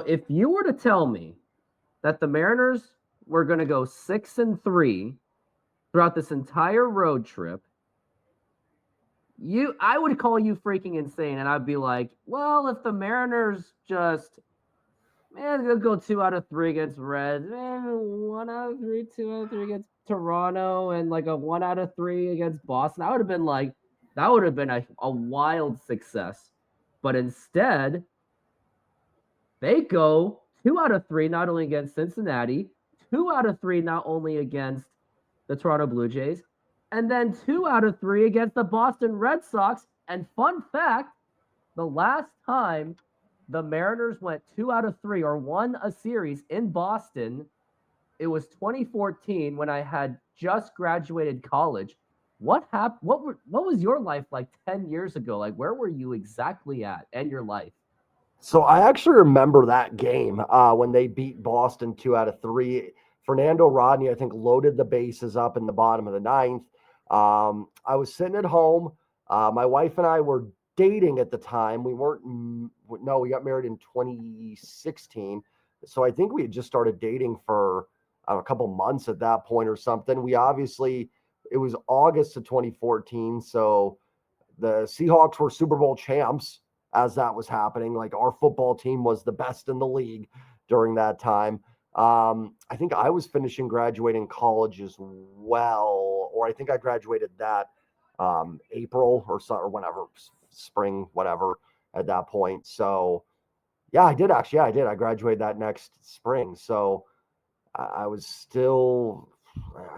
if you were to tell me that the Mariners were going to go 6-3 throughout this entire road trip, I would call you freaking insane, and I'd be like, well, if the Mariners just, they'll go 2 out of 3 against Reds, 1 out of 3, 2 out of 3 against Toronto, and like a 1 out of 3 against Boston. I would have been like, that would have been a wild success. But instead, they go 2 out of 3 not only against Cincinnati, 2 out of 3 not only against the Toronto Blue Jays, and then 2 out of 3 against the Boston Red Sox. And fun fact, the last time the Mariners went 2 out of 3 or won a series in Boston, it was 2014 when I had just graduated college. What happened? What was your life like 10 years ago? Like, where were you exactly at in your life? So I actually remember that game when they beat Boston 2 out of 3. Fernando Rodney, I think, loaded the bases up in the bottom of the ninth. I was sitting at home. My wife and I were dating at the time. We got married in 2016. So I think we had just started dating for a couple months at that point or something. It was August of 2014. So the Seahawks were Super Bowl champs as that was happening. Like, our football team was the best in the league during that time. I think I was finishing graduating college as well, or I think I graduated that April or whenever, spring, whatever, at that point. So yeah, I did actually. Yeah, I did. I graduated that next spring. So I was still,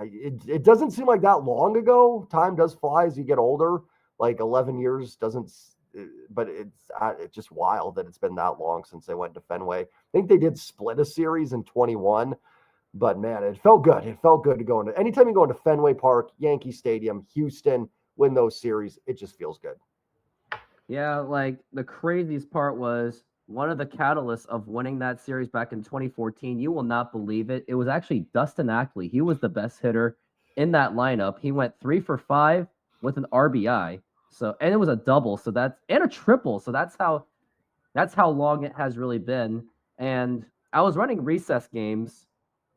it doesn't seem like that long ago. Time does fly as you get older. Like 11 years doesn't, but it's just wild that it's been that long since they went to Fenway. I think they did split a series in 21, but man, it felt good. It felt good to go into, anytime you go into Fenway Park, Yankee Stadium, Houston, win those series, it just feels good. Yeah, like the craziest part was one of the catalysts of winning that series back in 2014. You will not believe it. It was actually Dustin Ackley. He was the best hitter in that lineup. He went 3 for 5 with an RBI. So, and it was a double. So and a triple. So that's how long it has really been. And I was running recess games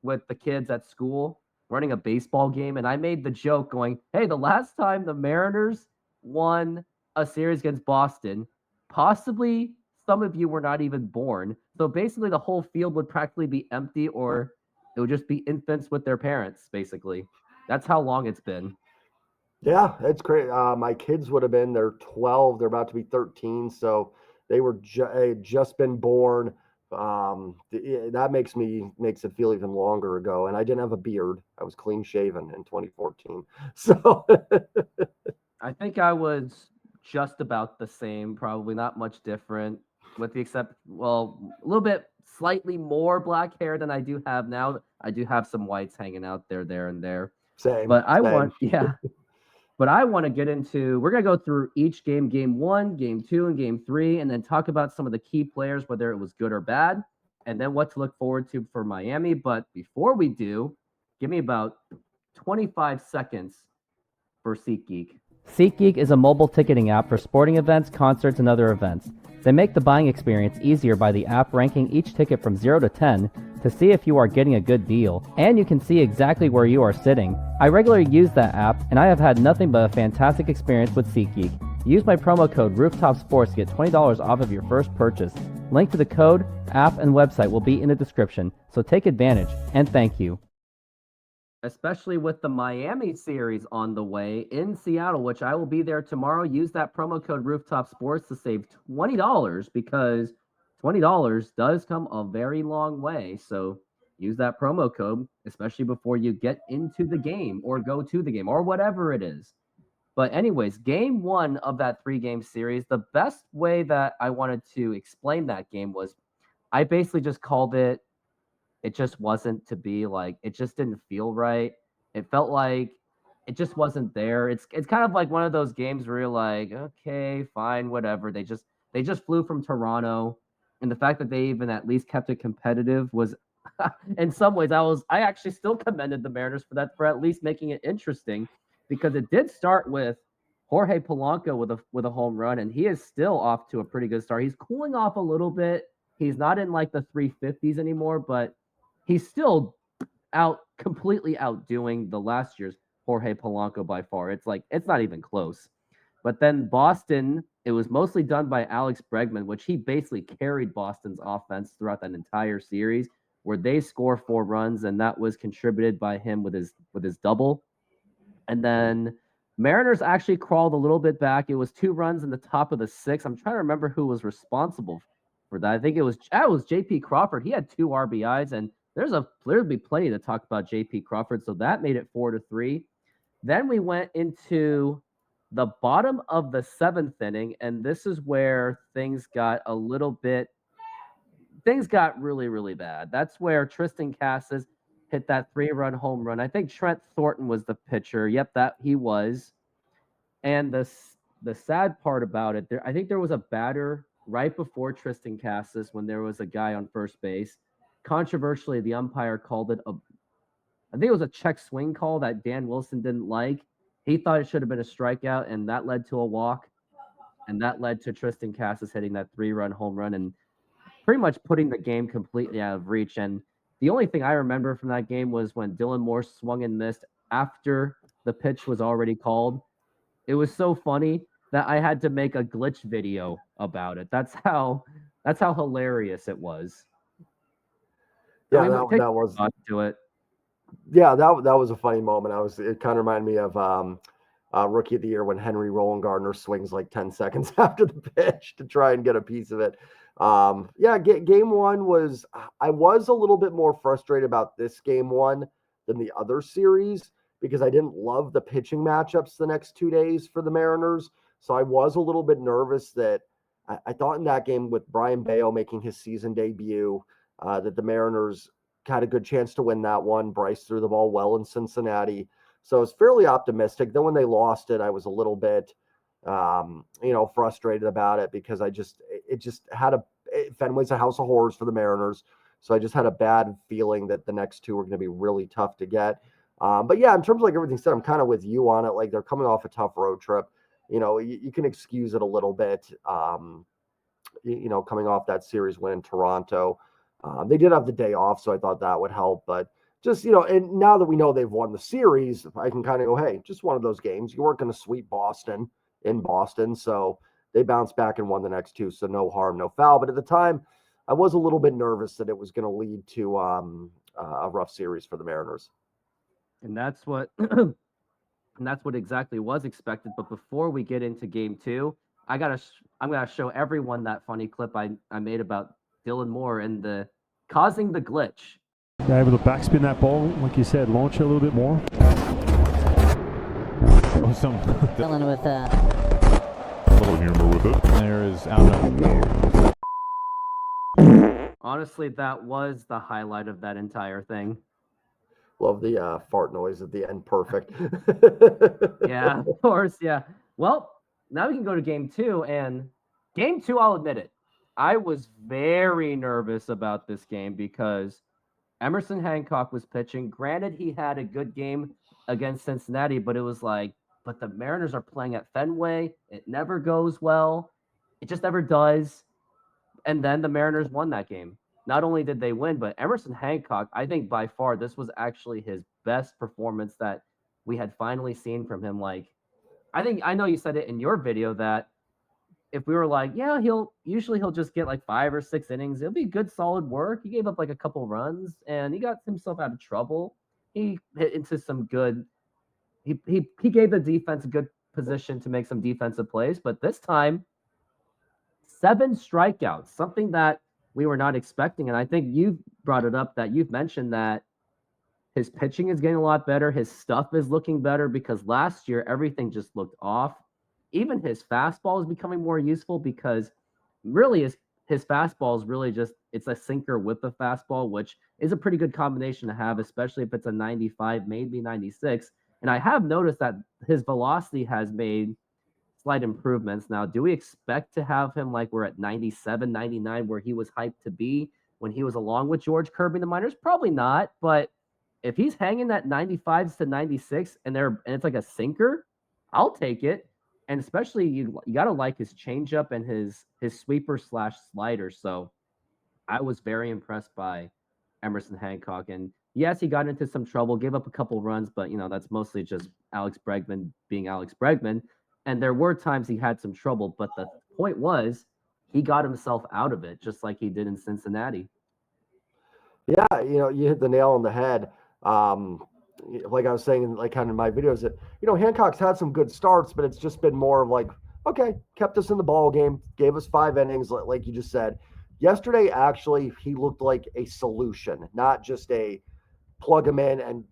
with the kids at school, running a baseball game, and I made the joke going, hey, the last time the Mariners won a series against Boston, possibly some of you were not even born. So basically the whole field would practically be empty, or it would just be infants with their parents, basically. That's how long it's been. Yeah, it's great. My kids would have been, they're 12, they're about to be 13. So they were just been born. That makes it feel even longer ago. And I didn't have a beard. I was clean shaven in 2014. So I think I was just about the same, probably not much different, with the except, well, a little bit slightly more black hair than I do have now. I do have some whites hanging out there and there. same. But I want to get into, we're going to go through each game 1, game 2, and game 3, and then talk about some of the key players, whether it was good or bad, and then what to look forward to for Miami. But before we do, give me about 25 seconds for SeatGeek. SeatGeek is a mobile ticketing app for sporting events, concerts, and other events. They make the buying experience easier by the app ranking each ticket from 0 to 10 to see if you are getting a good deal, and you can see exactly where you are sitting. I regularly use that app, and I have had nothing but a fantastic experience with SeatGeek. Use my promo code RoofTopSports to get $20 off of your first purchase. Link to the code, app, and website will be in the description, so take advantage, and thank you. Especially with the Miami series on the way in Seattle, which I will be there tomorrow. Use that promo code RoofTopSports to save $20, because $20 does come a very long way. So use that promo code, especially before you get into the game or go to the game or whatever it is. But anyways, game 1 of that 3-game series, the best way that I wanted to explain that game was I basically just called it, it just wasn't to be. Like, it just didn't feel right. It felt like it just wasn't there. It's kind of like one of those games where you're like, okay, fine, whatever. They just flew from Toronto, and the fact that they even at least kept it competitive was in some ways I actually still commended the Mariners for that, for at least making it interesting, because it did start with Jorge Polanco with a home run, and he is still off to a pretty good start. He's cooling off a little bit He's not in like the 350s anymore, but he's still completely outdoing the last year's Jorge Polanco by far. It's like it's not even close. But then Boston, it was mostly done by Alex Bregman, which he basically carried Boston's offense throughout that entire series, where they score 4 runs, and that was contributed by him with his double. And then Mariners actually crawled a little bit back. It was 2 runs in the top of the 6th. I'm trying to remember who was responsible for that. I think it was J.P. Crawford. He had 2 RBIs, and there'll be plenty to talk about J.P. Crawford. So that made it 4-3. Then we went into the bottom of the 7th inning, and this is where things got really, really bad. That's where Tristan Casas hit that 3-run home run. I think Trent Thornton was the pitcher. Yep, that he was. And the sad part about it, I think there was a batter right before Tristan Casas when there was a guy on first base. Controversially, the umpire called it I think it was a check swing call that Dan Wilson didn't like. He thought it should have been a strikeout, and that led to a walk. And that led to Tristan Casas hitting that 3-run home run and pretty much putting the game completely out of reach. And the only thing I remember from that game was when Dylan Moore swung and missed after the pitch was already called. It was so funny that I had to make a glitch video about it. That's how hilarious it was. Yeah, I mean, that was to it. Yeah, that was a funny moment. It kind of reminded me of Rookie of the Year when Henry Roland Gardner swings like 10 seconds after the pitch to try and get a piece of it. Game 1 I was a little bit more frustrated about this game 1 than the other series because I didn't love the pitching matchups the next 2 days for the Mariners. So I was a little bit nervous that I thought in that game with Brian Bayo making his season debut that the Mariners had a good chance to win that one. Bryce threw the ball well in Cincinnati. So I was fairly optimistic. Then when they lost it, I was a little bit, frustrated about it because Fenway's a house of horrors for the Mariners. So I just had a bad feeling that the next 2 were going to be really tough to get. But yeah, in terms of like everything said, I'm kind of with you on it. Like they're coming off a tough road trip. You can excuse it a little bit, coming off that series win in Toronto. They did have the day off, so I thought that would help. But just, and now that we know they've won the series, I can kind of go, hey, just one of those games. You weren't going to sweep Boston in Boston. So they bounced back and won the next 2. So no harm, no foul. But at the time, I was a little bit nervous that it was going to lead to a rough series for the Mariners. And that's what exactly was expected. But before we get into game 2, I'm going to show everyone that funny clip I made about Dylan Moore and the causing the glitch. Yeah, able to backspin that ball, like you said, launch it a little bit more. Awesome. Dylan with a little humor with it. There is out. Honestly, that was the highlight of that entire thing. Love the fart noise at the end. Perfect. Yeah, of course. Yeah. Well, now we can go to game 2. And game 2, I'll admit it, I was very nervous about this game because Emerson Hancock was pitching. Granted, he had a good game against Cincinnati, but it was like, but the Mariners are playing at Fenway. It never goes well. It just never does. And then the Mariners won that game. Not only did they win, but Emerson Hancock, I think by far, this was actually his best performance that we had finally seen from him. Like, I know you said it in your video that if we were like, yeah, he'll just get like 5 or 6 innings. It'll be good, solid work. He gave up like a couple runs and he got himself out of trouble. He hit into some good. He gave the defense a good position to make some defensive plays, but this time 7 strikeouts, something that we were not expecting. And I think you brought it up that you've mentioned that his pitching is getting a lot better. His stuff is looking better because last year everything just looked off. Even his fastball is becoming more useful because really his fastball is really just, it's a sinker with the fastball, which is a pretty good combination to have, especially if it's a 95, maybe 96. And I have noticed that his velocity has made slight improvements. Now, do we expect to have him like we're at 97, 99, where he was hyped to be when he was along with George Kirby in the minors? Probably not. But if he's hanging that 95s to 96 and it's like a sinker, I'll take it. And especially you got to like his changeup and his sweeper / slider. So I was very impressed by Emerson Hancock. And yes, he got into some trouble, gave up a couple runs, but that's mostly just Alex Bregman being Alex Bregman. And there were times he had some trouble, but the point was he got himself out of it, just like he did in Cincinnati. Yeah, you hit the nail on the head. Like I was saying, like kind of in my videos, that Hancock's had some good starts, but it's just been more of like, okay, kept us in the ball game, gave us 5 innings, like you just said. Yesterday, actually, he looked like a solution, not just a plug him in and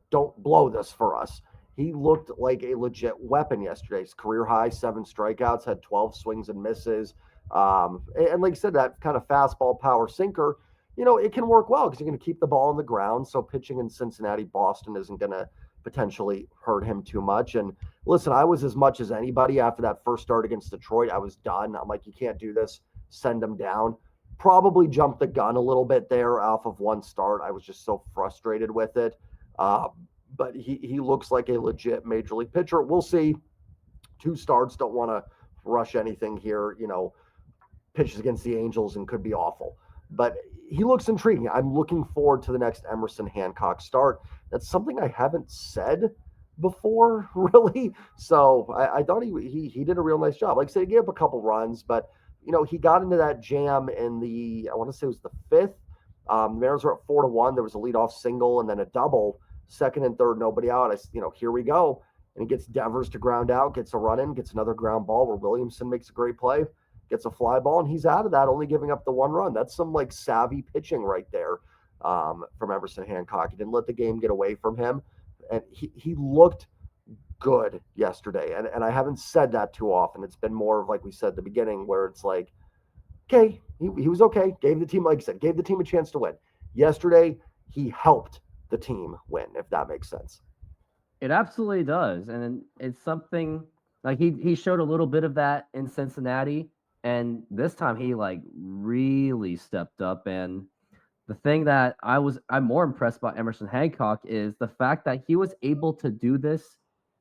don't blow this for us. He looked like a legit weapon yesterday. His career high 7 strikeouts, had 12 swings and misses. And like I said, that kind of fastball power sinker, it can work well because you're going to keep the ball on the ground. So pitching in Cincinnati, Boston isn't going to potentially hurt him too much. And listen, I was as much as anybody after that first start against Detroit. I was done. I'm like, you can't do this. Send him down. Probably jumped the gun a little bit there off of one start. I was just so frustrated with it. But he looks like a legit major league pitcher. We'll see. 2 starts. Don't want to rush anything here. Pitches against the Angels and could be awful. But he looks intriguing. I'm looking forward to the next Emerson Hancock start. That's something I haven't said before, really. So I thought he did a real nice job. Like I said, he gave up a couple runs, but he got into that jam in I want to say it was the 5th. The Mariners were at 4-1. There was a leadoff single and then a double. 2nd and 3rd, nobody out. Here we go. And he gets Devers to ground out, gets a run in, gets another ground ball where Williamson makes a great play, gets a fly ball, and he's out of that, only giving up the 1 run. That's some savvy pitching right there from Emerson Hancock. He didn't let the game get away from him. And he looked good yesterday. And I haven't said that too often. It's been more of, like we said at the beginning, where it's like, okay, he was okay. Gave the team, like I said, gave the team a chance to win. Yesterday, he helped the team win, if that makes sense. It absolutely does. And it's something like he showed a little bit of that in Cincinnati. And this time he really stepped up. And the thing that I'm more impressed by Emerson Hancock is the fact that he was able to do this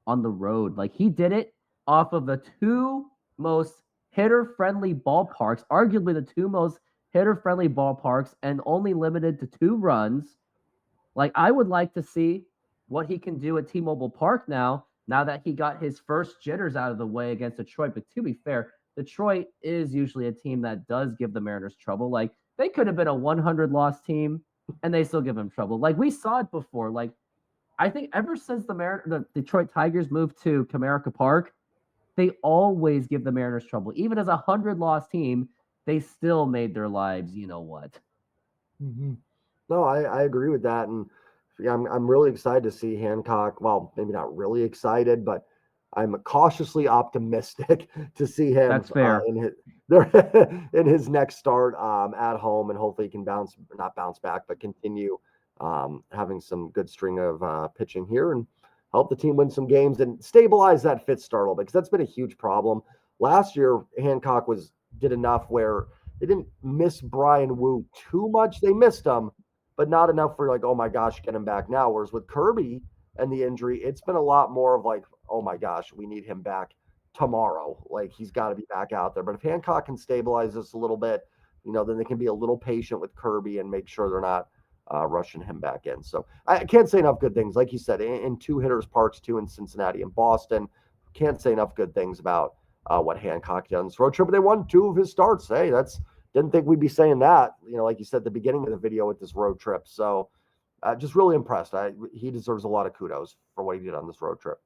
on the road. Like he did it off of the 2 most hitter-friendly ballparks, arguably the 2 most hitter-friendly ballparks, and only limited to 2 runs. Like I would like to see what he can do at T-Mobile Park now that he got his first jitters out of the way against Detroit. But to be fair, Detroit is usually a team that does give the Mariners trouble. Like they could have been a 100-loss team and they still give him trouble. Like we saw it before. Like I think ever since the Detroit Tigers moved to Comerica Park, they always give the Mariners trouble. Even as a 100-loss team, they still made their lives, you know what. Mm-hmm. No, I agree with that. And yeah, I'm really excited to see Hancock. Well, maybe not really excited, but I'm cautiously optimistic to see him. That's fair. In his next start at home, and hopefully he can not bounce back, but continue having some good string of pitching here and help the team win some games and stabilize that 5th start a little bit, because that's been a huge problem. Last year, Hancock did enough where they didn't miss Brian Wu too much. They missed him, but not enough for like, oh my gosh, get him back now. Whereas with Kirby and the injury, it's been a lot more of like, oh my gosh, we need him back tomorrow. Like he's got to be back out there. But if Hancock can stabilize this a little bit, then they can be a little patient with Kirby and make sure they're not rushing him back in. So I can't say enough good things. Like you said, in 2 hitters parks, 2 in Cincinnati and Boston, can't say enough good things about what Hancock did on this road trip. But they won 2 of his starts. Hey, didn't think we'd be saying that, like you said at the beginning of the video with this road trip. So just really impressed. He deserves a lot of kudos for what he did on this road trip.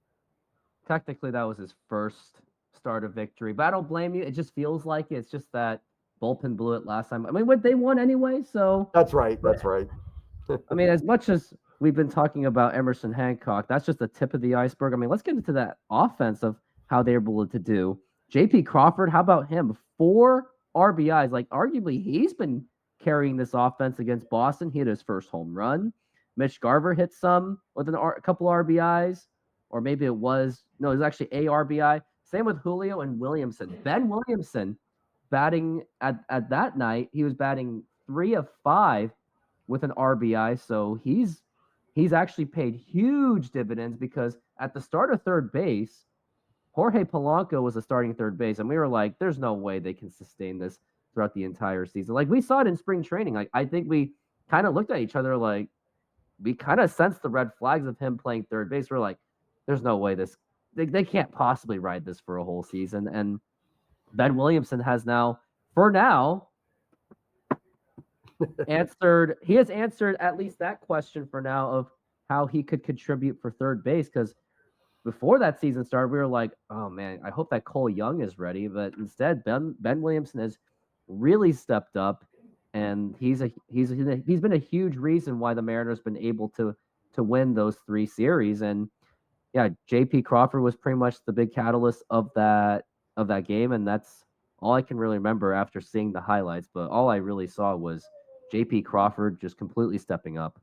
Technically, that was his first start of victory, but I don't blame you. It just feels like it's just that bullpen blew it last time. I mean, they won anyway, so. That's right. I mean, as much as we've been talking about Emerson Hancock, that's just the tip of the iceberg. I mean, let's get into that offense of how they're able to do. J.P. Crawford, how about him? 4 RBIs. Like, arguably, he's been carrying this offense against Boston. He hit his first home run. Mitch Garver hit some with a couple RBIs, or maybe it was actually a RBI. Same with Julio and Williamson. Ben Williamson batting at that night, he was batting 3 of 5 with an RBI. So he's actually paid huge dividends, because at the start of third base, Jorge Polanco was a starting third base, and we were like, there's no way they can sustain this. throughout the entire season. Like we saw it in spring training. Like I think we kind of looked at each other like we kind of sensed the red flags of him playing third base. We're like, there's no way they can't possibly ride this for a whole season. And Ben Williamson has now, for now, he has answered at least that question for now of how he could contribute for third base. Because before that season started, we were like, oh man, I hope that Cole Young is ready. But instead, Ben Williamson has really stepped up, and he's been a huge reason why the Mariners been able to win those 3 series. And yeah, JP Crawford was pretty much the big catalyst of that game, and that's all I can really remember after seeing the highlights. But all I really saw was JP Crawford just completely stepping up.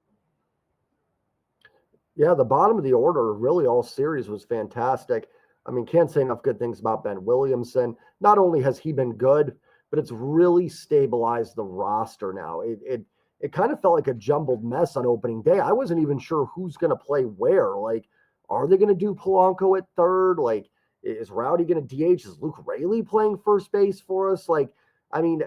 Yeah, the bottom of the order, really all series was fantastic. I mean, can't say enough good things about Ben Williamson. Not only has he been good, but it's really stabilized the roster now. It kind of felt like a jumbled mess on opening day. I wasn't even sure who's going to play where. Like, are they going to do Polanco at third? Like, is Rowdy going to DH? Is Luke Raley playing first base for us? Like, I mean,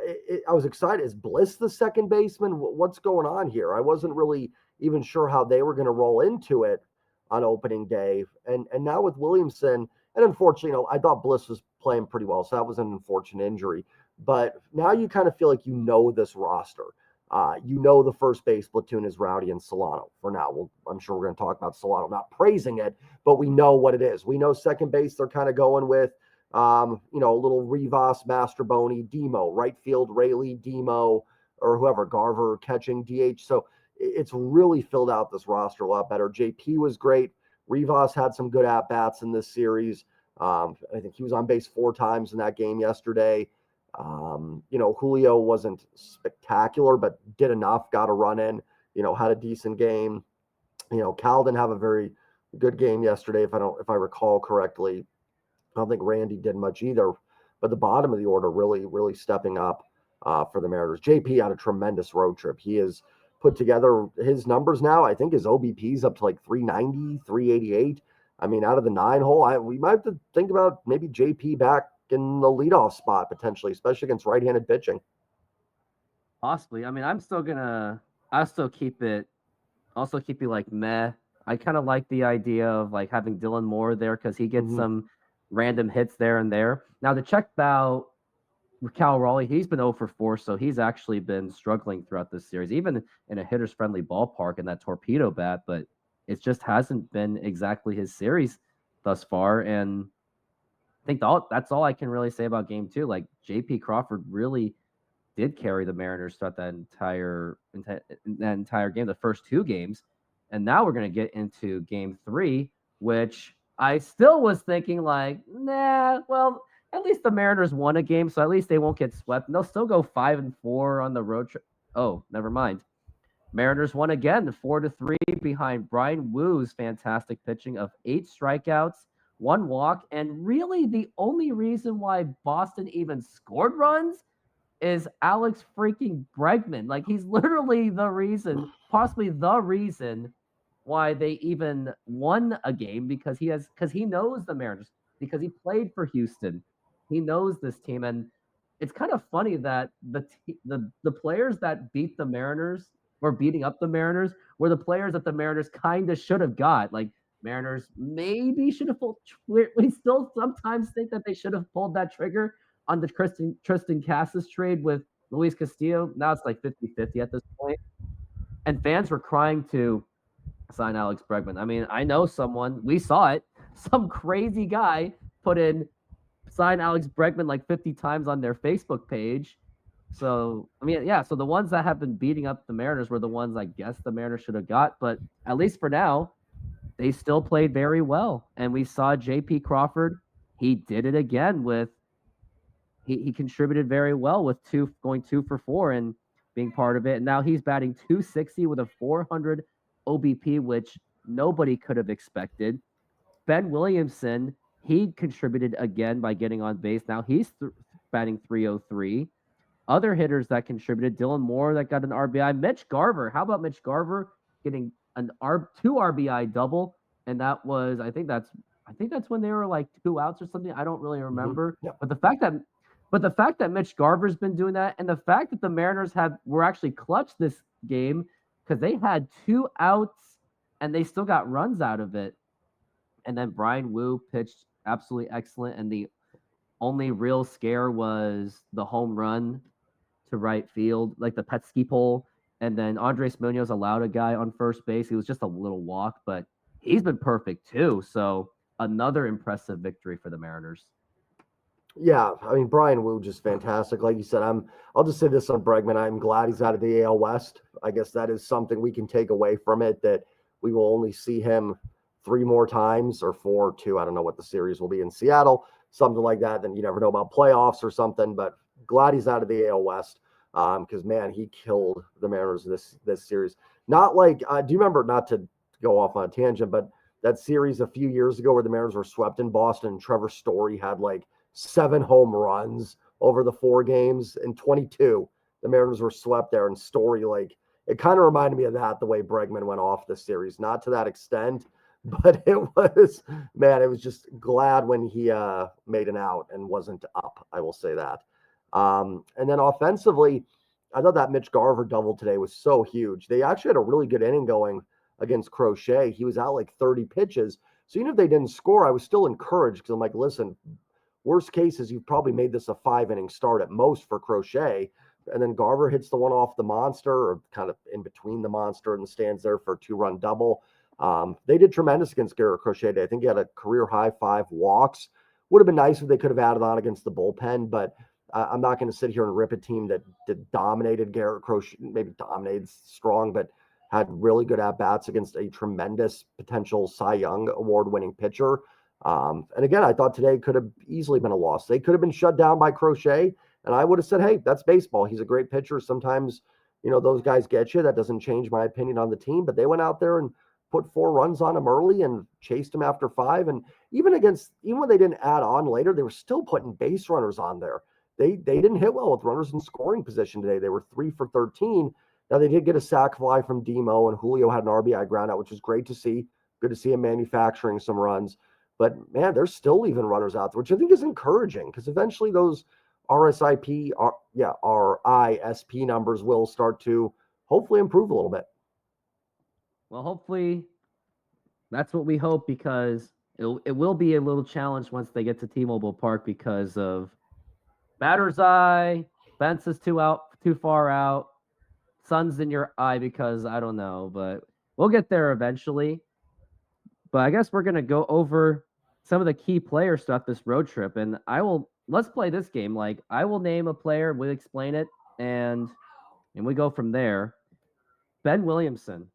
I was excited. Is Bliss the second baseman? What's going on here? I wasn't really even sure how they were going to roll into it on opening day. And now with Williamson, and unfortunately, I thought Bliss was playing pretty well, so that was an unfortunate injury. But now you kind of feel like this roster. The first base platoon is Rowdy and Solano for now. I'm sure we're going to talk about Solano, not praising it, but we know what it is. We know second base they're kind of going with, a little Rivas, Mastroboni, Demo, right field, Raley, Demo, or whoever, Garver catching DH. So it's really filled out this roster a lot better. JP was great. Rivas had some good at-bats in this series. I think he was on base 4 times in that game yesterday. Julio wasn't spectacular, but did enough, got a run in, had a decent game. Cal didn't have a very good game yesterday, if I recall correctly. I don't think Randy did much either, but the bottom of the order really, really stepping up for the Mariners. JP had a tremendous road trip. He has put together his numbers now. I think his OBP is up to like 390, 388. I mean, out of the 9 hole, we might have to think about maybe JP back in the leadoff spot potentially, especially against right-handed pitching. Possibly. I mean, I'll still keep it like meh. I kind of like the idea of like having Dylan Moore there because he gets some random hits there and there. Now to check out Cal Raleigh, he's been 0 for 4, so he's actually been struggling throughout this series, even in a hitter's friendly ballpark in that torpedo bat, but it just hasn't been exactly his series thus far. And I think that's all I can really say about game 2. Like JP Crawford really did carry the Mariners throughout that entire game, the first 2 games. And now we're going to get into game 3, which I still was thinking like, nah, well, at least the Mariners won a game, so at least they won't get swept. And they'll still go 5-4 on the road trip. Oh, never mind. Mariners won again, 4-3 behind Brian Woo's fantastic pitching of 8 strikeouts, 1 walk, and really the only reason why Boston even scored runs is Alex freaking Bregman. Like he's literally the reason, possibly the reason why they even won a game because he knows the Mariners, because he played for Houston. He knows this team, and it's kind of funny that the players that beat the Mariners or beating up the Mariners were the players that the Mariners kind of should have got. Like Mariners maybe should have pulled. We still sometimes think that they should have pulled that trigger on the Tristan Casas trade with Luis Castillo. Now it's like 50-50 at this point. And fans were crying to sign Alex Bregman. I mean, I know someone, we saw it, some crazy guy put in sign Alex Bregman like 50 times on their Facebook page. So, I mean, yeah, so the ones that have been beating up the Mariners were the ones I guess the Mariners should have got. But at least for now, they still played very well. And we saw JP Crawford. He did it again with, he contributed very well with going 2 for 4 and being part of it. And now he's batting .260 with a 400 OBP, which nobody could have expected. Ben Williamson, he contributed again by getting on base. Now he's batting .303. Other hitters that contributed, Dylan Moore that got an RBI. Mitch Garver, how about Mitch Garver getting an 2 RBI double? And that was, I think that's when they were like 2 outs or something. I don't really remember. Yep. But the fact that But the fact that Mitch Garver's been doing that, and the fact that the Mariners were actually clutch this game because they had 2 outs and they still got runs out of it. And then Brian Wu pitched absolutely excellent, and the only real scare was the home run to right field, like the Petsky pole. And then Andres Munoz allowed a guy on first base. He was just a little walk, but he's been perfect too. So another impressive victory for the Mariners. Yeah, I mean, Brian Wu just fantastic. Like you said, I'll just say this on Bregman. I'm glad he's out of the AL West. I guess that is something we can take away from it, that we will only see him 3 more times or 4, 2. I don't know what the series will be in Seattle, something like that. Then you never know about playoffs or something, but glad he's out of the AL West because, man, he killed the Mariners this series. Not like, do you remember, not to go off on a tangent, but that series a few years ago where the Mariners were swept in Boston and Trevor Story had like 7 home runs over the 4 games in 22. The Mariners were swept there, and Story, like, it kind of reminded me of that, the way Bregman went off this series. Not to that extent, but it was, man, it was just glad when he made an out and wasn't up. I will say that. And then offensively, I thought that Mitch Garver double today was so huge. They actually had a really good inning going against Crochet. He was out like 30 pitches. So even if they didn't score, I was still encouraged because I'm like, listen, worst case is you've probably made this a 5-inning start at most for Crochet. And then Garver hits the one off the monster, or kind of in between the monster and the stands there for a 2-run double. They did tremendous against Garrett Crochet today. I think he had a career high 5 walks. Would have been nice if they could have added on against the bullpen, but I'm not going to sit here and rip a team that dominated Garrett Crochet, maybe dominated strong, but had really good at-bats against a tremendous potential Cy Young award-winning pitcher. And again, I thought today could have easily been a loss. They could have been shut down by Crochet, and I would have said, hey, that's baseball. He's a great pitcher. Sometimes, those guys get you. That doesn't change my opinion on the team, but they went out there and put 4 runs on him early and chased him after 5. And even when they didn't add on later, they were still putting base runners on there. They didn't hit well with runners in scoring position today. They were 3 for 13. Now, they did get a sac fly from Demo, and Julio had an RBI ground out, which was great to see. Good to see him manufacturing some runs. But, man, they're still leaving runners out there, which I think is encouraging because eventually those RISP numbers will start to hopefully improve a little bit. Well, hopefully that's what we hope, because it will be a little challenge once they get to T-Mobile Park because of batter's eye, fence is too far out, sun's in your eye because I don't know, but we'll get there eventually. But I guess we're going to go over some of the key player stuff this road trip, and let's play this game. Like, I will name a player, we'll explain it, and we go from there. Ben Williamson,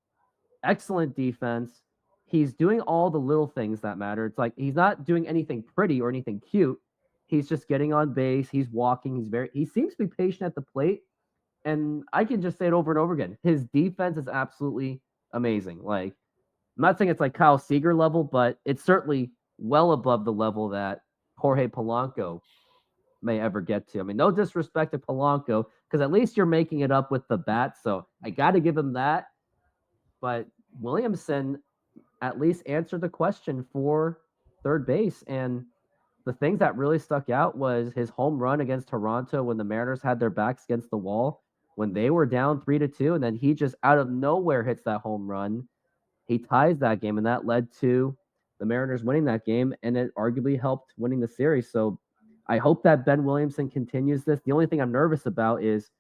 excellent defense. He's doing all the little things that matter. It's like he's not doing anything pretty or anything cute. He's just getting on base. He's walking. He seems to be patient at the plate. And I can just say it over and over again. His defense is absolutely amazing. Like, I'm not saying it's like Kyle Seager level, but it's certainly well above the level that Jorge Polanco may ever get to. I mean, no disrespect to Polanco, because at least you're making it up with the bat. So I got to give him that. But Williamson at least answered the question for third base. And the things that really stuck out was his home run against Toronto when the Mariners had their backs against the wall, when they were down 3-2, and then he just out of nowhere hits that home run. He ties that game, and that led to the Mariners winning that game, and it arguably helped winning the series. So I hope that Ben Williamson continues this. The only thing I'm nervous about is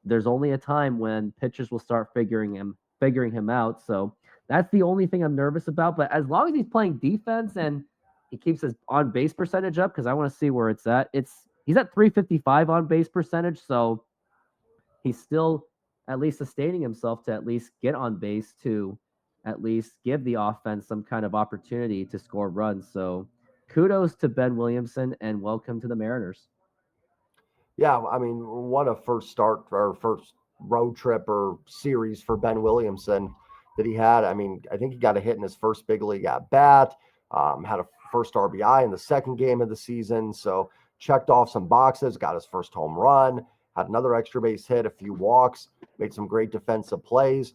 there's only a time when pitchers will start figuring him out. So that's the only thing I'm nervous about. But as long as he's playing defense and he keeps his on base percentage up, because I want to see where it's at. He's at 355 on base percentage, so he's still at least sustaining himself to at least get on base to at least give the offense some kind of opportunity to score runs. So kudos to Ben Williamson and welcome to the Mariners. Yeah, I mean, what a first start or first road trip or series for Ben Williamson that he had. I mean, I think he got a hit in his first big league at bat, had a first RBI in the second game of the season. So checked off some boxes, got his first home run, had another extra base hit, a few walks, made some great defensive plays.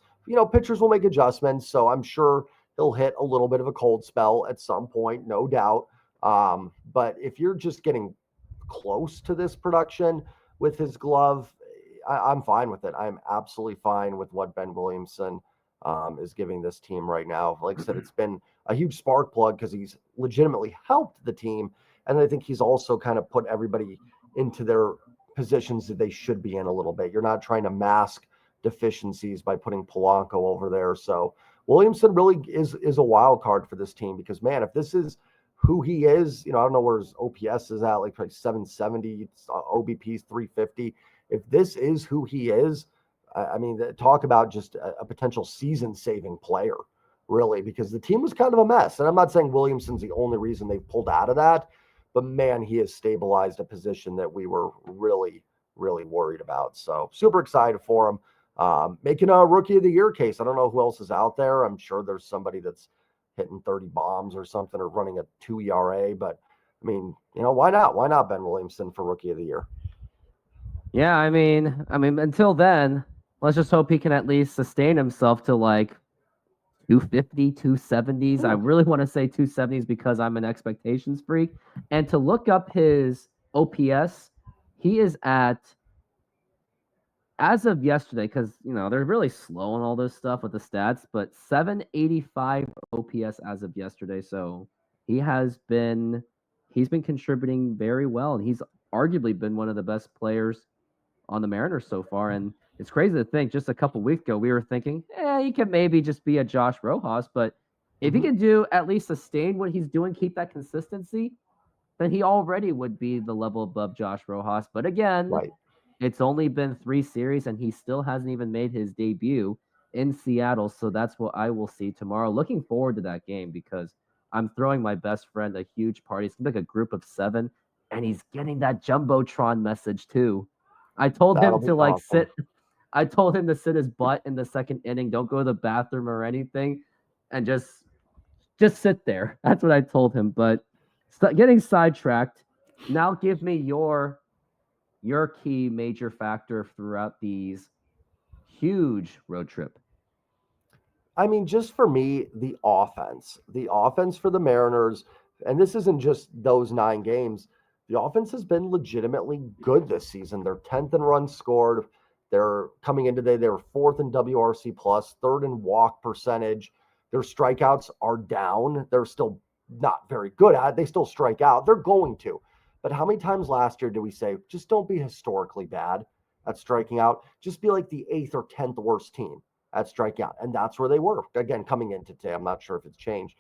Pitchers will make adjustments, so I'm sure he'll hit a little bit of a cold spell at some point, no doubt. But if you're just getting close to this production with his glove, I'm fine with it. I'm absolutely fine with what Ben Williamson is giving this team right now. Like I said, it's been a huge spark plug because he's legitimately helped the team. And I think he's also kind of put everybody into their positions that they should be in a little bit. You're not trying to mask deficiencies by putting Polanco over there. So Williamson really is a wild card for this team because, man, if this is who he is, I don't know where his OPS is at, like 770, OBP's 350. If this is who he is, I mean, talk about just a potential season-saving player, really, because the team was kind of a mess. And I'm not saying Williamson's the only reason they've pulled out of that, but man, he has stabilized a position that we were really, really worried about. So super excited for him. Making a Rookie of the Year case. I don't know who else is out there. I'm sure there's somebody that's hitting 30 bombs or something or running a 2 ERA, but I mean, why not? Why not Ben Williamson for Rookie of the Year? Yeah, I mean, until then, let's just hope he can at least sustain himself to like 250, 270s. I really want to say 270s because I'm an expectations freak. And to look up his OPS, he is at, as of yesterday, because they're really slow on all this stuff with the stats, but 785 OPS as of yesterday. So he's been contributing very well, and he's arguably been one of the best players on the Mariners so far. And it's crazy to think just a couple weeks ago we were thinking, he can maybe just be a Josh Rojas, but if he can do at least sustain what he's doing, keep that consistency, then he already would be the level above Josh Rojas. But again, right. It's only been 3 series, and he still hasn't even made his debut in Seattle. So that's what I will see tomorrow. Looking forward to that game because I'm throwing my best friend a huge party. It's going to be like a group of 7, and he's getting that Jumbotron message too. I told him to sit. I told him to sit his butt in the second inning. Don't go to the bathroom or anything, and just sit there. That's what I told him. But getting sidetracked. Now give me your key major factor throughout these huge road trip. I mean, just for me, the offense for the Mariners, and this isn't just those 9 games. The offense has been legitimately good this season. They're 10th in runs scored. They're coming in today. They were 4th in WRC plus, 3rd in walk percentage. Their strikeouts are down. They're still not very good at it. They still strike out. They're going to. But how many times last year did we say, just don't be historically bad at striking out? Just be like the 8th or 10th worst team at striking out. And that's where they were. Again, coming into today, I'm not sure if it's changed.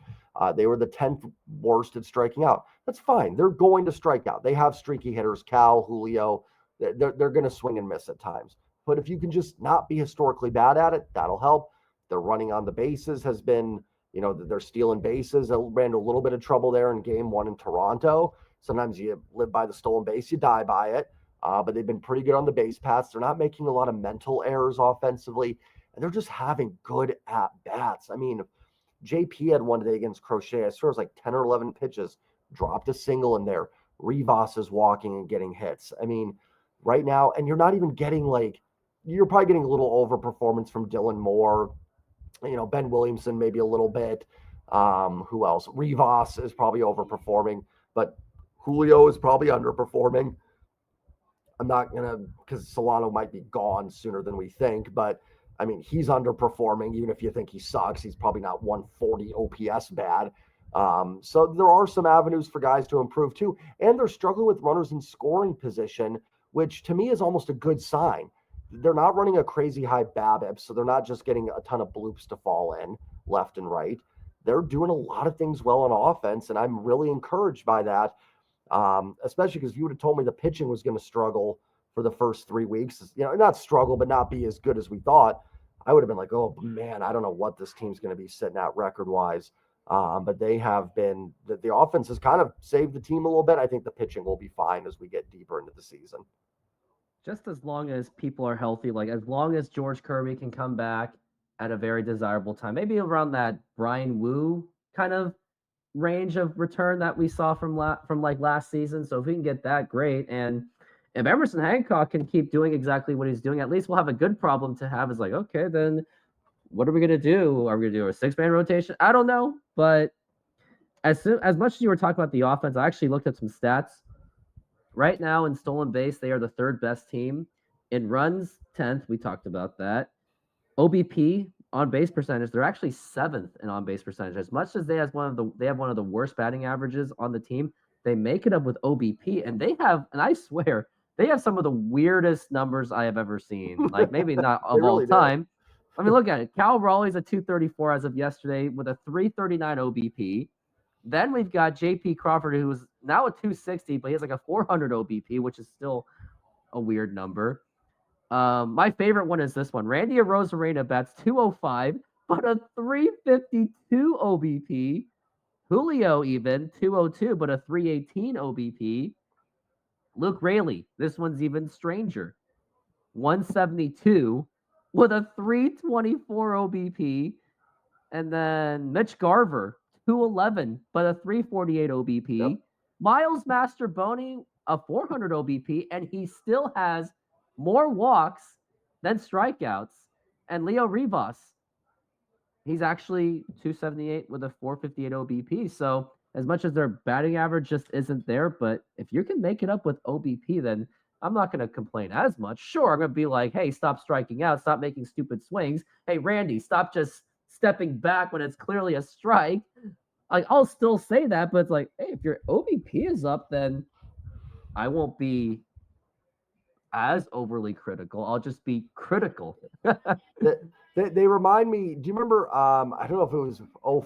They were the 10th worst at striking out. That's fine. They're going to strike out. They have streaky hitters, Cal, Julio. They're going to swing and miss at times. But if you can just not be historically bad at it, that'll help. Their running on the bases has been, they're stealing bases. They ran into a little bit of trouble there in game 1 in Toronto. Sometimes you live by the stolen base, you die by it. But they've been pretty good on the base paths. They're not making a lot of mental errors offensively, and they're just having good at-bats. I mean, JP had one today against Crochet. I swear it was like 10 or 11 pitches, dropped a single in there. Rivas is walking and getting hits. I mean, right now, and you're not even getting you're probably getting a little overperformance from Dylan Moore. Ben Williamson maybe a little bit. Who else? Rivas is probably overperforming, but Julio is probably underperforming. I'm not going to, because Solano might be gone sooner than we think, but I mean, he's underperforming. Even if you think he sucks, he's probably not 140 OPS bad. So there are some avenues for guys to improve too. And they're struggling with runners in scoring position, which to me is almost a good sign. They're not running a crazy high BABIP, so they're not just getting a ton of bloops to fall in left and right. They're doing a lot of things well on offense, and I'm really encouraged by that. Especially because if you would have told me the pitching was going to struggle for the first 3 weeks, not struggle, but not be as good as we thought, I would have been like, oh man, I don't know what this team's going to be sitting at record wise. But they have been, the offense has kind of saved the team a little bit. I think the pitching will be fine as we get deeper into the season. Just as long as people are healthy, like as long as George Kirby can come back at a very desirable time, maybe around that Brian Wu kind of range of return that we saw from last season. So if we can get that, great. And if Emerson Hancock can keep doing exactly what he's doing, at least we'll have a good problem to have. Is like, okay, then what are we gonna do? Are we gonna do a 6-man rotation? I don't know. But as much as you were talking about the offense, I actually looked at some stats. Right now in stolen base, they are the third best team. In runs, 10th. We talked about that. OBP on base percentage, they're actually seventh in on base percentage. As much as they have one of the worst batting averages on the team, they make it up with OBP, and I swear they have some of the weirdest numbers I have ever seen. Like maybe not of all really do. time. I mean, look at it. Cal Raleigh's a 234 as of yesterday with a 339 OBP. Then we've got JP Crawford, who is now a 260, but he has like a 400 OBP, which is still a weird number. My favorite one is this one. Randy Arozarena bats 205, but a 352 OBP. Julio even 202, but a 318 OBP. Luke Raley, this one's even stranger. 172 with a 324 OBP. And then Mitch Garver, 211, but a 348 OBP. Yep. Miles Masterboni, a 400 OBP, and he still has more walks than strikeouts. And Leo Rivas, he's actually 278 with a 458 OBP. So as much as their batting average just isn't there, but if you can make it up with OBP, then I'm not going to complain as much. Sure, I'm going to be like, hey, stop striking out, stop making stupid swings. Hey, Randy, stop just stepping back when it's clearly a strike. Like, I'll still say that, but it's like, hey, if your OBP is up, then I won't be as overly critical. I'll just be critical. They remind me, do you remember, I don't know if it was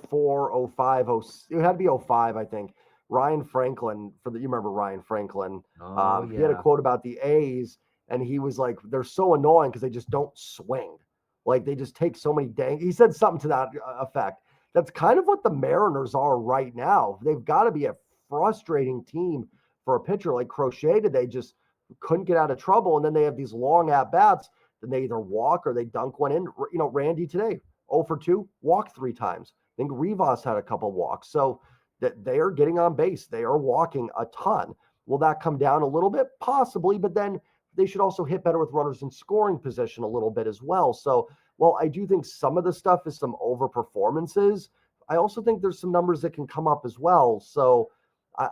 04, 05, it had to be 05, I think. Ryan Franklin, you remember Ryan Franklin? Oh, He had a quote about the A's, and he was like, they're so annoying because they just don't swing. Like, they just take so many he said something to that effect. That's kind of what the Mariners are right now. They've got to be a frustrating team for a pitcher like Crochet. They just couldn't get out of trouble, and then they have these long at-bats. Then they either walk or they dunk one in. You know, Randy today, 0 for 2, walked 3 times. I think Rivas had a couple walks. So that they are getting on base. They are walking a ton. Will that come down a little bit? Possibly, but then they should also hit better with runners in scoring position a little bit as well. So while I do think some of the stuff is some over performances, I also think there's some numbers that can come up as well. So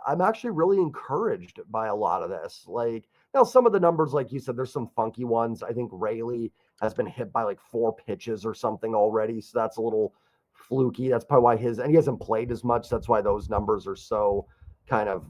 I'm actually really encouraged by a lot of this. Like, now, some of the numbers, like you said, there's some funky ones. I think Raley has been hit by like 4 pitches or something already. So that's a little fluky. That's probably why and he hasn't played as much. That's why those numbers are so kind of,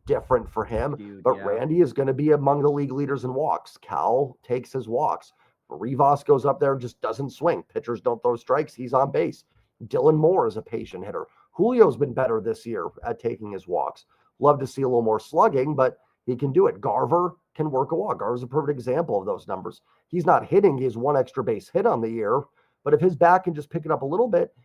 different for him. Dude, but yeah. Randy is going to be among the league leaders in walks. Cal takes his walks. Rivas goes up there and just doesn't swing. Pitchers don't throw strikes. He's on base. Dylan Moore is a patient hitter. Julio's been better this year at taking his walks. Love to see a little more slugging, but he can do it. Garver can work a walk. Garver's a perfect example of those numbers. He's not hitting. He has 1 extra base hit on the year. But if his back can just pick it up a little bit,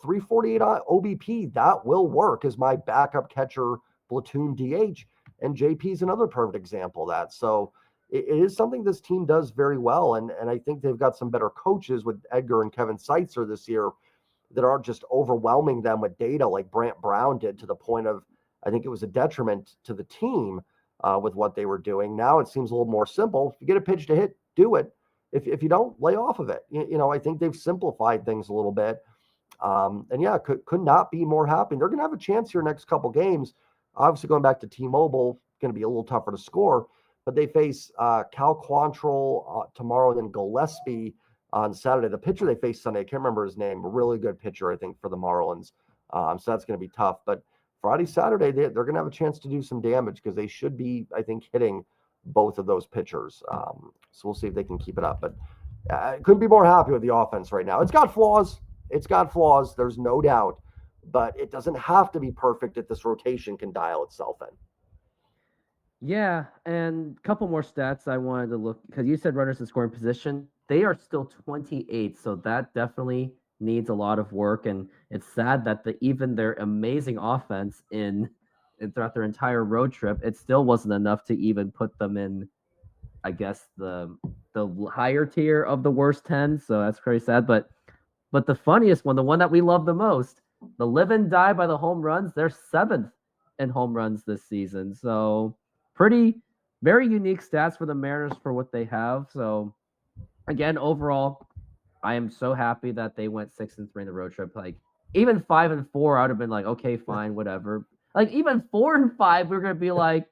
348 OBP, that will work as my backup catcher platoon DH. And JP's another perfect example of that. So it is something this team does very well. And I think they've got some better coaches with Edgar and Kevin Seitzer this year that aren't just overwhelming them with data like Brant Brown did, to the point of, I think it was a detriment to the team with what they were doing. Now it seems a little more simple. If you get a pitch to hit, do it. If you don't, lay off of it. I think they've simplified things a little bit. And yeah, could not be more happy. They're going to have a chance here next couple games. Obviously, going back to T-Mobile, going to be a little tougher to score. But they face Cal Quantrill tomorrow, and then Gillespie on Saturday. The pitcher they face Sunday, I can't remember his name, a really good pitcher, I think, for the Marlins. So that's going to be tough. But Friday, Saturday, they're going to have a chance to do some damage because they should be, I think, hitting both of those pitchers. So we'll see if they can keep it up. But I couldn't be more happy with the offense right now. It's got flaws. There's no doubt. But it doesn't have to be perfect if this rotation can dial itself in. Yeah, and a couple more stats I wanted to look, because you said runners in scoring position. They are still 28, so that definitely needs a lot of work. And it's sad that even their amazing offense throughout their entire road trip, it still wasn't enough to even put them in, I guess, the higher tier of the worst 10. So that's very sad. But the funniest one, the one that we love the most, the live and die by the home runs, they're 7th in home runs this season. So very unique stats for the Mariners for what they have. So again, overall, I am so happy that they went 6-3 in the road trip. Like, even 5-4, I would have been like, okay, fine, whatever. Like, even 4-5, we're gonna be like,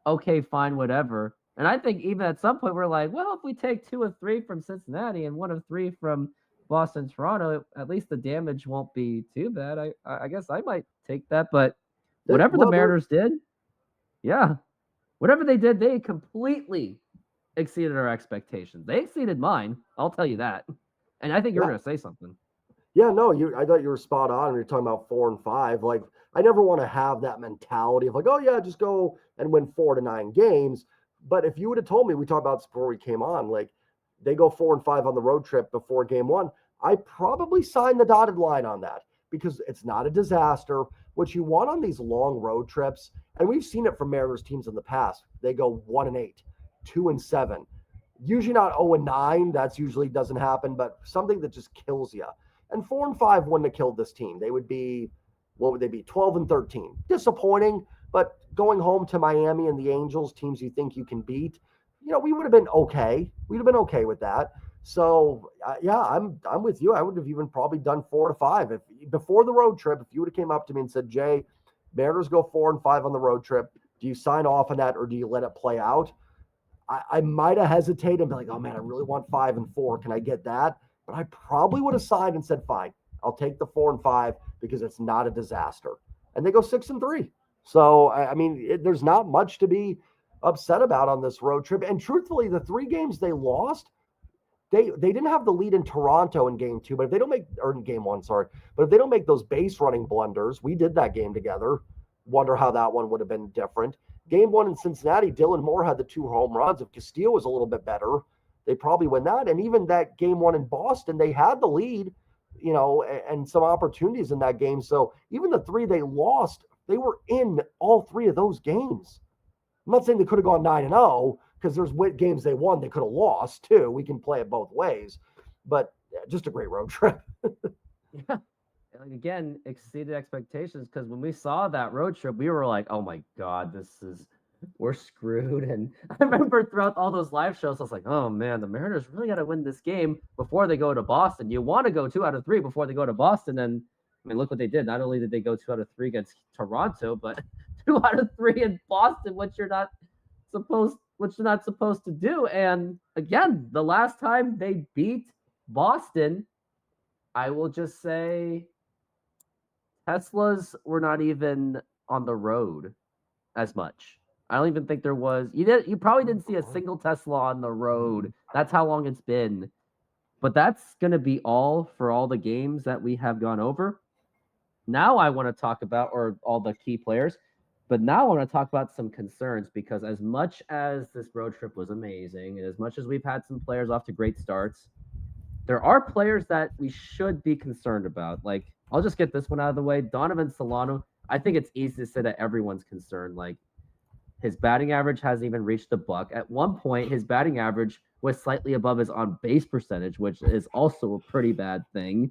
okay, fine, whatever. And I think even at some point we're like, well, if we take 2 of 3 from Cincinnati and 1 of 3 from Boston, Toronto, at least the damage won't be too bad. I guess I might take that, but whatever the Mariners did, yeah, whatever they did, they completely exceeded our expectations. They exceeded mine. I'll tell you that. And I think you're going to say something. Yeah, no, I thought you were spot on when you're talking about 4 and 5. Like, I never want to have that mentality of like, oh yeah, just go and win 4 to 9 games. But if you would have told me, we talked about this before we came on, like they go 4 and 5 on the road trip before game 1, I probably signed the dotted line on that because it's not a disaster. What you want on these long road trips, and we've seen it from Mariners teams in the past, they go 1 and 8, 2 and 7. Usually not 0 and 9. That's usually doesn't happen, but something that just kills you. And 4 and 5 wouldn't have killed this team. They would be, what would they be? 12 and 13. Disappointing, but going home to Miami and the Angels, teams you think you can beat, we would have been okay. We'd have been okay with that. So yeah, I'm with you. I would have even probably done 4 to 5 if before the road trip. If you would have came up to me and said, Jay, Mariners go 4 and 5 on the road trip, do you sign off on that or do you let it play out? I might have hesitated and be like, oh man, I really want 5 and 4. Can I get that? But I probably would have signed and said, fine, I'll take the 4 and 5 because it's not a disaster. And they go 6 and 3. So, I mean, there's not much to be upset about on this road trip. And truthfully, the 3 games they lost, they didn't have the lead in Toronto in game 2, but if they don't make, or in game 1, sorry, but if they don't make those base running blunders, we did that game together. Wonder how that one would have been different. Game 1 in Cincinnati, Dylan Moore had the 2 home runs. If Castillo was a little bit better, they probably win that. And even that game 1 in Boston, they had the lead, and some opportunities in that game. So even the 3 they lost, they were in all 3 of those games. I'm not saying they could have gone 9-0 because there's games they won they could have lost too. We can play it both ways, but just a great road trip. Yeah. Again, exceeded expectations because when we saw that road trip, we were like, oh my God, we're screwed. And I remember throughout all those live shows, I was like, oh man, the Mariners really got to win this game before they go to Boston. You want to go 2 out of 3 before they go to Boston. And I mean, look what they did. Not only did they go 2 out of 3 against Toronto, but 2 out of 3 in Boston, which you're not supposed to do. And again, the last time they beat Boston, I will just say Teslas were not even on the road as much. I don't even think there was. You probably didn't see a single Tesla on the road. That's how long it's been. But that's going to be all for all the games that we have gone over. Now I want to talk about, or all the key players, but now I want to talk about some concerns because as much as this road trip was amazing, and as much as we've had some players off to great starts, there are players that we should be concerned about. Like, I'll just get this one out of the way. Donovan Solano, I think it's easy to say that everyone's concerned. Like, his batting average hasn't even reached the buck. At one point, his batting average was slightly above his on-base percentage, which is also a pretty bad thing.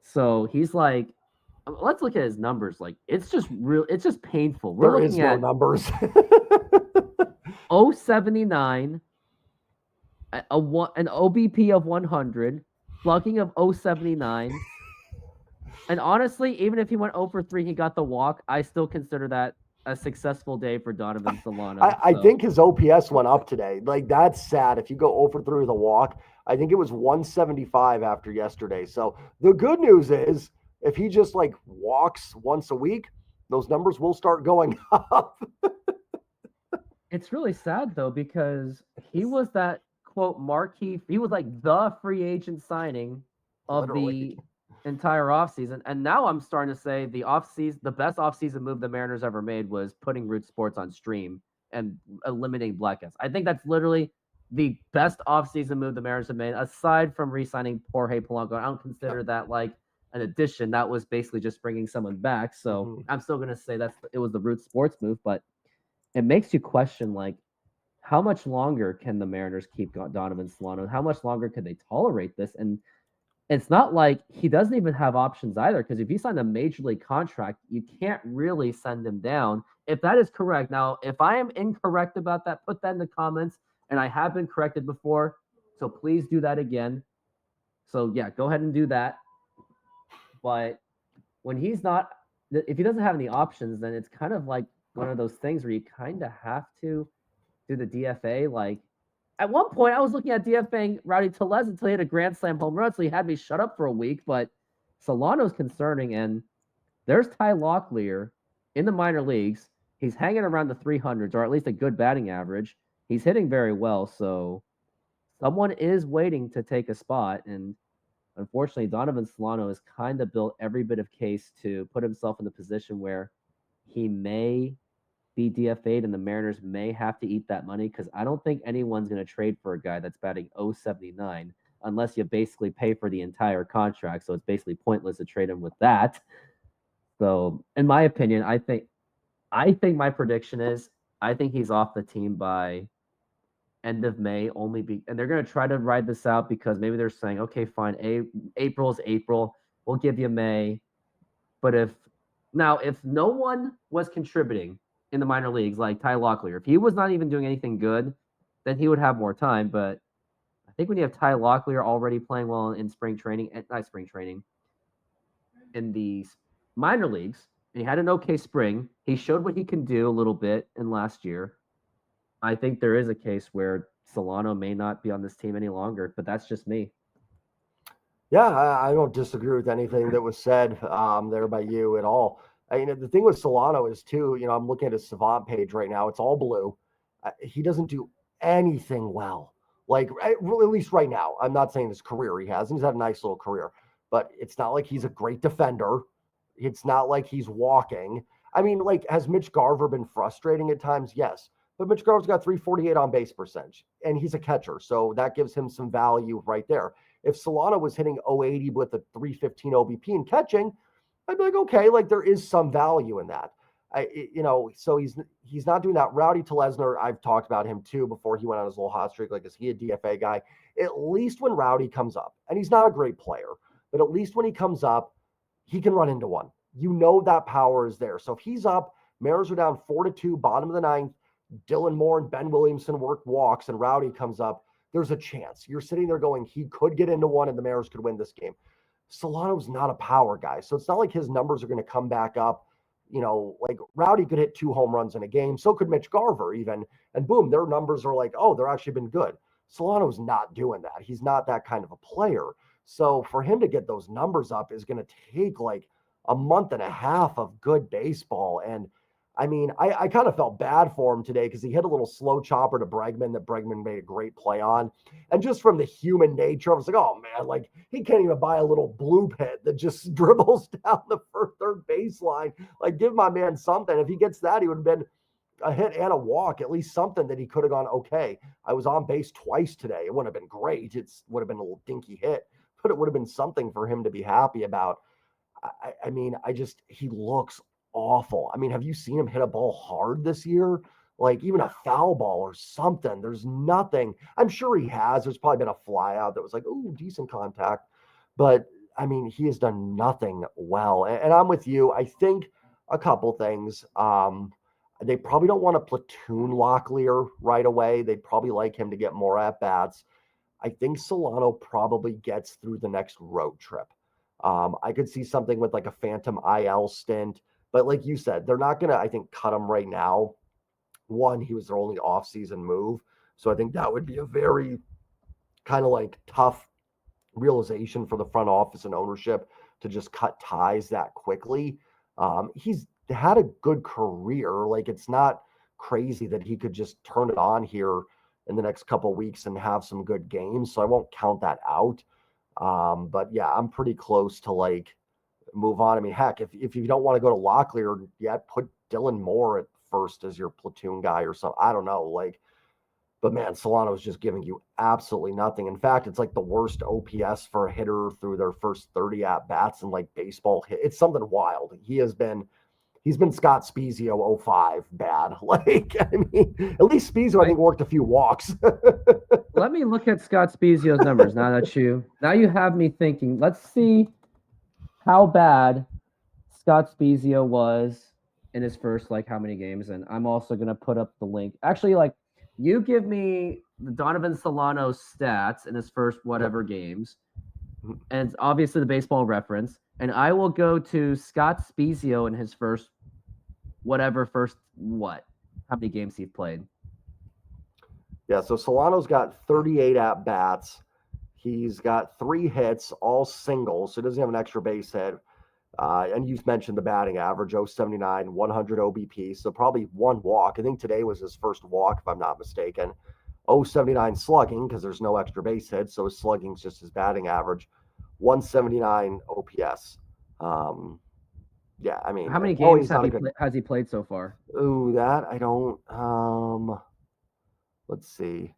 So he's like, let's look at his numbers. Like, it's just painful. We're there is looking no at numbers. 0.79, an OBP of 100, slugging of 0.79. And honestly, even if he went 0 for 3, he got the walk, I still consider that a successful day for Donovan Solano. I think his OPS went up today. Like, that's sad. If you go 0 for 3 with a walk, I think it was 175 after yesterday. So the good news is if he just like walks once a week, those numbers will start going up. It's really sad though, because he was that quote marquee. He was like the free agent signing of Literally. the entire offseason. And now I'm starting to say the best offseason move the Mariners ever made was putting Root Sports on stream and eliminating blackouts. I think that's literally the best offseason move the Mariners have made, aside from re-signing Jorge Polanco. I don't consider that like an addition. That was basically just bringing someone back. So I'm still going to say it was the Root Sports move, but it makes you question, like, how much longer can the Mariners keep Donovan Solano? How much longer could they tolerate this? And it's not like he doesn't even have options either, because if you sign a major league contract, you can't really send him down. If that is correct. Now, if I am incorrect about that, put that in the comments. And I have been corrected before, so please do that again. So, yeah, go ahead and do that. But when if he doesn't have any options, then it's kind of like one of those things where you kind of have to do the DFA. Like at one point, I was looking at DFAing Rowdy Tellez until he had a grand slam home run, so he had me shut up for a week. But Solano's concerning, and there's Ty Locklear in the minor leagues. He's hanging around the 300s, or at least a good batting average. He's hitting very well, so someone is waiting to take a spot. And unfortunately, Donovan Solano has kind of built every bit of case to put himself in the position where he may be DFA'd and the Mariners may have to eat that money, because I don't think anyone's going to trade for a guy that's batting 079 unless you basically pay for the entire contract. So it's basically pointless to trade him with that. So in my opinion, I think my prediction is I think he's off the team by end of May, and they're going to try to ride this out because maybe they're saying, okay, fine, April is April, we'll give you May. But if no one was contributing in the minor leagues like Ty Locklear, if he was not even doing anything good, then he would have more time. But I think when you have Ty Locklear already playing well in in the minor leagues, and he had an okay spring, he showed what he can do a little bit in last year. I think there is a case where Solano may not be on this team any longer, but that's just me. Yeah, I don't disagree with anything that was said there by you at all. The thing with Solano is too, I'm looking at his Savant page right now. It's all blue. He doesn't do anything well. Like, at least right now. I'm not saying his career he has. He's had a nice little career. But it's not like he's a great defender. It's not like he's walking. I mean, like, has Mitch Garver been frustrating at times? Yes. But Mitch Garver's got 348 on base percentage, and he's a catcher. So that gives him some value right there. If Solano was hitting 080 with a 315 OBP and catching, I'd be like, okay, like there is some value in that. So he's not doing that. Rowdy Telesner, I've talked about him too before he went on his little hot streak. Like, is he a DFA guy? At least when Rowdy comes up, and he's not a great player, but at least when he comes up, he can run into one. That power is there. So if he's up, Mariners are down 4-2, bottom of the ninth, Dylan Moore and Ben Williamson work walks, and Rowdy comes up, there's a chance. You're sitting there going, he could get into one and the Mariners could win this game. Solano's not a power guy, so it's not like his numbers are going to come back up. Like Rowdy could hit 2 home runs in a game. So could Mitch Garver even. And boom, their numbers are like, oh, they're actually been good. Solano's not doing that. He's not that kind of a player. So for him to get those numbers up is going to take like a month and a half of good baseball. And I mean, I kind of felt bad for him today because he hit a little slow chopper to Bregman that Bregman made a great play on. And just from the human nature, I was like, oh, man, like he can't even buy a little blue pit that just dribbles down the third baseline. Like, give my man something. If he gets that, he would have been a hit and a walk, at least something that he could have gone, okay, I was on base twice today. It wouldn't have been great. It would have been a little dinky hit, but it would have been something for him to be happy about. I mean, he looks awful. I mean, have you seen him hit a ball hard this year? Like even a foul ball or something? There's nothing. I'm sure he has. There's probably been a fly out that was like, oh, decent contact. But I mean, he has done nothing well. And I'm with you. I think a couple things. They probably don't want to platoon Locklear right away. They'd probably like him to get more at bats. I think Solano probably gets through the next road trip. I could see something with like a phantom IL stint. But like you said, they're not going to, I think, cut him right now. One, he was their only offseason move. So I think that would be a very kind of like tough realization for the front office and ownership to just cut ties that quickly. He's had a good career. Like, it's not crazy that he could just turn it on here in the next couple of weeks and have some good games. So I won't count that out. But yeah, I'm pretty close to like, move on. I mean, heck, if you don't want to go to Locklear yet, put Dylan Moore at first as your platoon guy or something. I don't know. Like, but man, Solano is just giving you absolutely nothing. In fact, it's like the worst OPS for a hitter through their first 30 at bats in like baseball. It's something wild. He's been Scott Spezio 05 bad. Like, I mean, at least Spezio I think worked a few walks. Let me look at Scott Spezio's numbers now you have me thinking. Let's see how bad Scott Spezio was in his first, like, how many games. And I'm also going to put up the link. Actually, like, you give me the Donovan Solano stats in his first whatever games, and obviously the baseball reference, and I will go to Scott Spezio in his first whatever how many games he's played. Yeah, so Solano's got 38 at bats. He's got 3 hits, all singles, so he doesn't have an extra base hit. And you've mentioned the batting average, 079, 100 OBP, so probably 1 walk. I think today was his first walk, if I'm not mistaken. 079 slugging, because there's no extra base hit, so his slugging's just his batting average. 179 OPS. Yeah, I mean, how many games good. has he played so far? Ooh, that I don't. Let's see.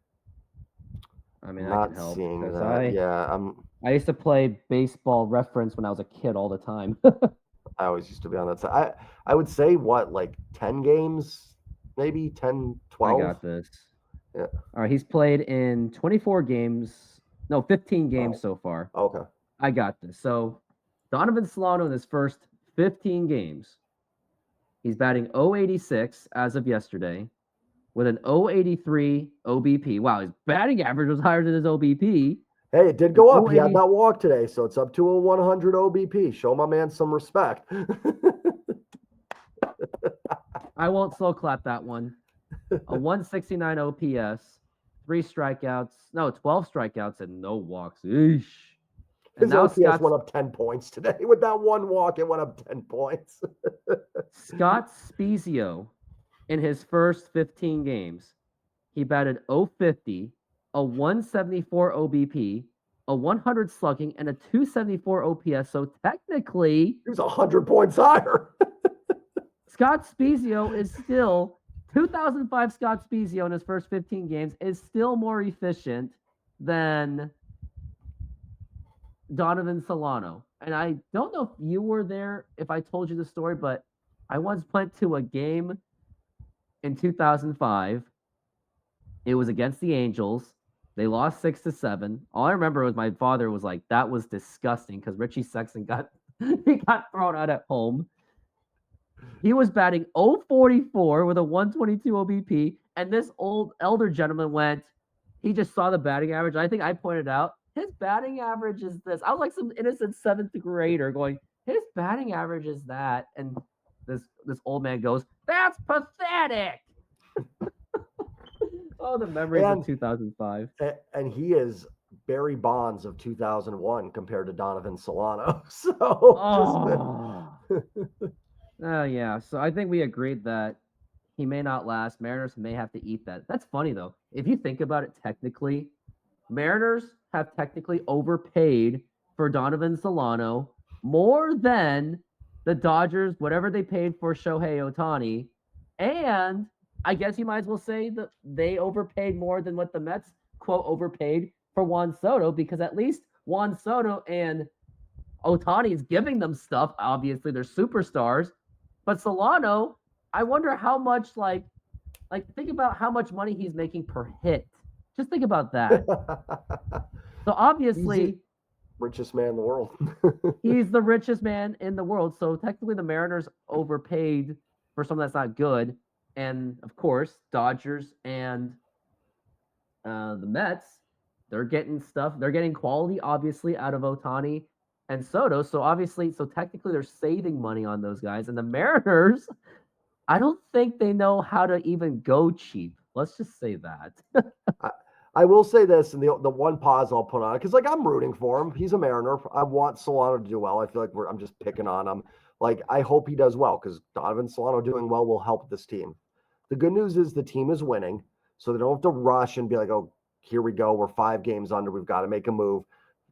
I mean, I'm I not can help seeing because that. I used to play Baseball Reference when I was a kid all the time. I always used to be on that side. I would say like 10 games, maybe 10, 12. I got this. Yeah. All right, he's played in 24 games. No, 15 games so far. Okay. I got this. So Donovan Solano in his first 15 games, he's batting 086 as of yesterday with an 083 OBP. Wow, his batting average was higher than his OBP. Hey, it did go up. He had that walk today, so it's up to a 100 OBP. Show my man some respect. I won't slow clap that one. A 169 OPS, 12 strikeouts and no walks. Eesh. And His now OPS went up 10 points today. With that 1 walk, it went up 10 points. Scott Spezio, in his first 15 games, he batted 050, a 174 OBP, a 100 slugging, and a 274 OPS. So technically, he was 100 points higher. Scott Spezio is still 2005. Scott Spezio in his first 15 games is still more efficient than Donovan Solano. And I don't know if you were there, if I told you the story, but I once went to a game in 2005. It was against the Angels. They lost 6-7. All I remember was my father was like, that was disgusting because Richie Sexton got thrown out at home. He was batting 044 with a 122 OBP. And this old elder gentleman he just saw the batting average. I think I pointed out, his batting average is this. I was like some innocent 7th grader going, his batting average is that. And this old man goes, that's pathetic. Oh, the memories of 2005. And he is Barry Bonds of 2001 compared to Donovan Solano. So, yeah. So I think we agreed that he may not last. Mariners may have to eat that. That's funny, though. If you think about it technically, Mariners have technically overpaid for Donovan Solano more than the Dodgers, whatever they paid for Shohei Ohtani. And I guess you might as well say that they overpaid more than what the Mets, quote, overpaid for Juan Soto, because at least Juan Soto and Ohtani is giving them stuff. Obviously, they're superstars. But Solano, I wonder how much, think about how much money he's making per hit. Just think about that. So obviously, richest man in the world. He's the richest man in the world. So technically, the Mariners overpaid for something that's not good. And of course, Dodgers and the Mets, they're getting stuff. They're getting quality, obviously, out of Ohtani and Soto. So technically, they're saving money on those guys. And the Mariners, I don't think they know how to even go cheap. Let's just say that. I will say this, and the one pause I'll put on it, because I'm rooting for him. He's a Mariner. I want Solano to do well. I feel like I'm just picking on him. I hope he does well, because Donovan Solano doing well will help this team. The good news is the team is winning, so they don't have to rush and be like, oh, here we go. We're 5 games under. We've got to make a move.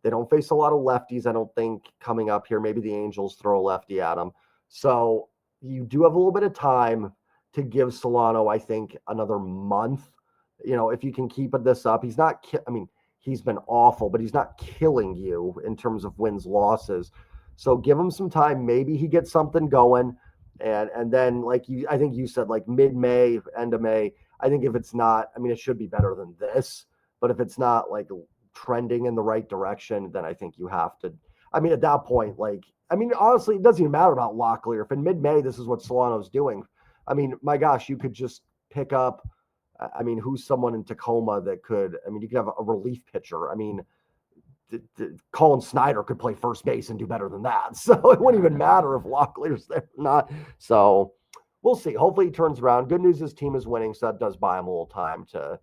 They don't face a lot of lefties, I don't think, coming up here. Maybe the Angels throw a lefty at them. So you do have a little bit of time to give Solano, I think, another month. If you can keep this up, he's not, he's been awful, but he's not killing you in terms of wins, losses. So give him some time. Maybe he gets something going. And then, I think you said, mid-May, end of May, I think if it's not, it should be better than this. But if it's not, trending in the right direction, then I think you have to, at that point, honestly, it doesn't even matter about Locklear. If in mid-May, this is what Solano's doing, my gosh, you could just pick up, who's someone in Tacoma that could, you could have a relief pitcher. Colin Snyder could play first base and do better than that. So it wouldn't even matter if Locklear's there or not. So we'll see. Hopefully he turns around. Good news, his team is winning, so that does buy him a little time to,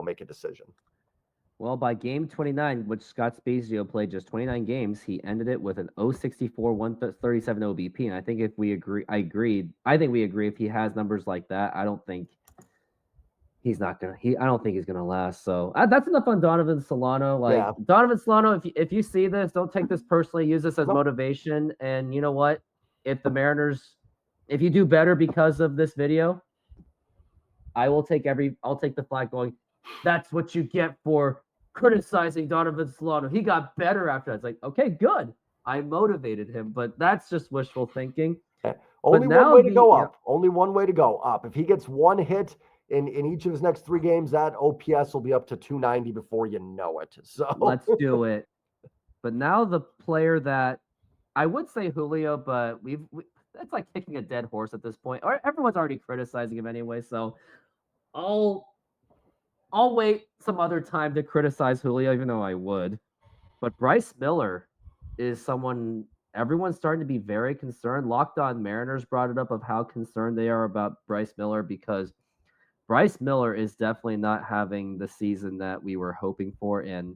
make a decision. Well, by game 29, which Scott Spezio played just 29 games, he ended it with an 064, 137 OBP. And I think if we agree, I think we agree if he has numbers like that, I don't think he's gonna last. So that's enough on Donovan Solano. Donovan Solano, if you see this, don't take this personally. Use this as motivation. And you know what? If the Mariners, if you do better because of this video, I'll take the flag going, that's what you get for criticizing Donovan Solano. He got better after that. It's like, okay, good. I motivated him, but that's just wishful thinking. Only one way to go up. Only one way to go up. If he gets one hit in each of his next 3 games, that OPS will be up to 290 before you know it. So let's do it. But now the player that I would say Julio, but that's like kicking a dead horse at this point. Or everyone's already criticizing him anyway, so I'll wait some other time to criticize Julio, even though I would. But Bryce Miller is someone everyone's starting to be very concerned. Locked On Mariners brought it up of how concerned they are about Bryce Miller because Bryce Miller is definitely not having the season that we were hoping for. And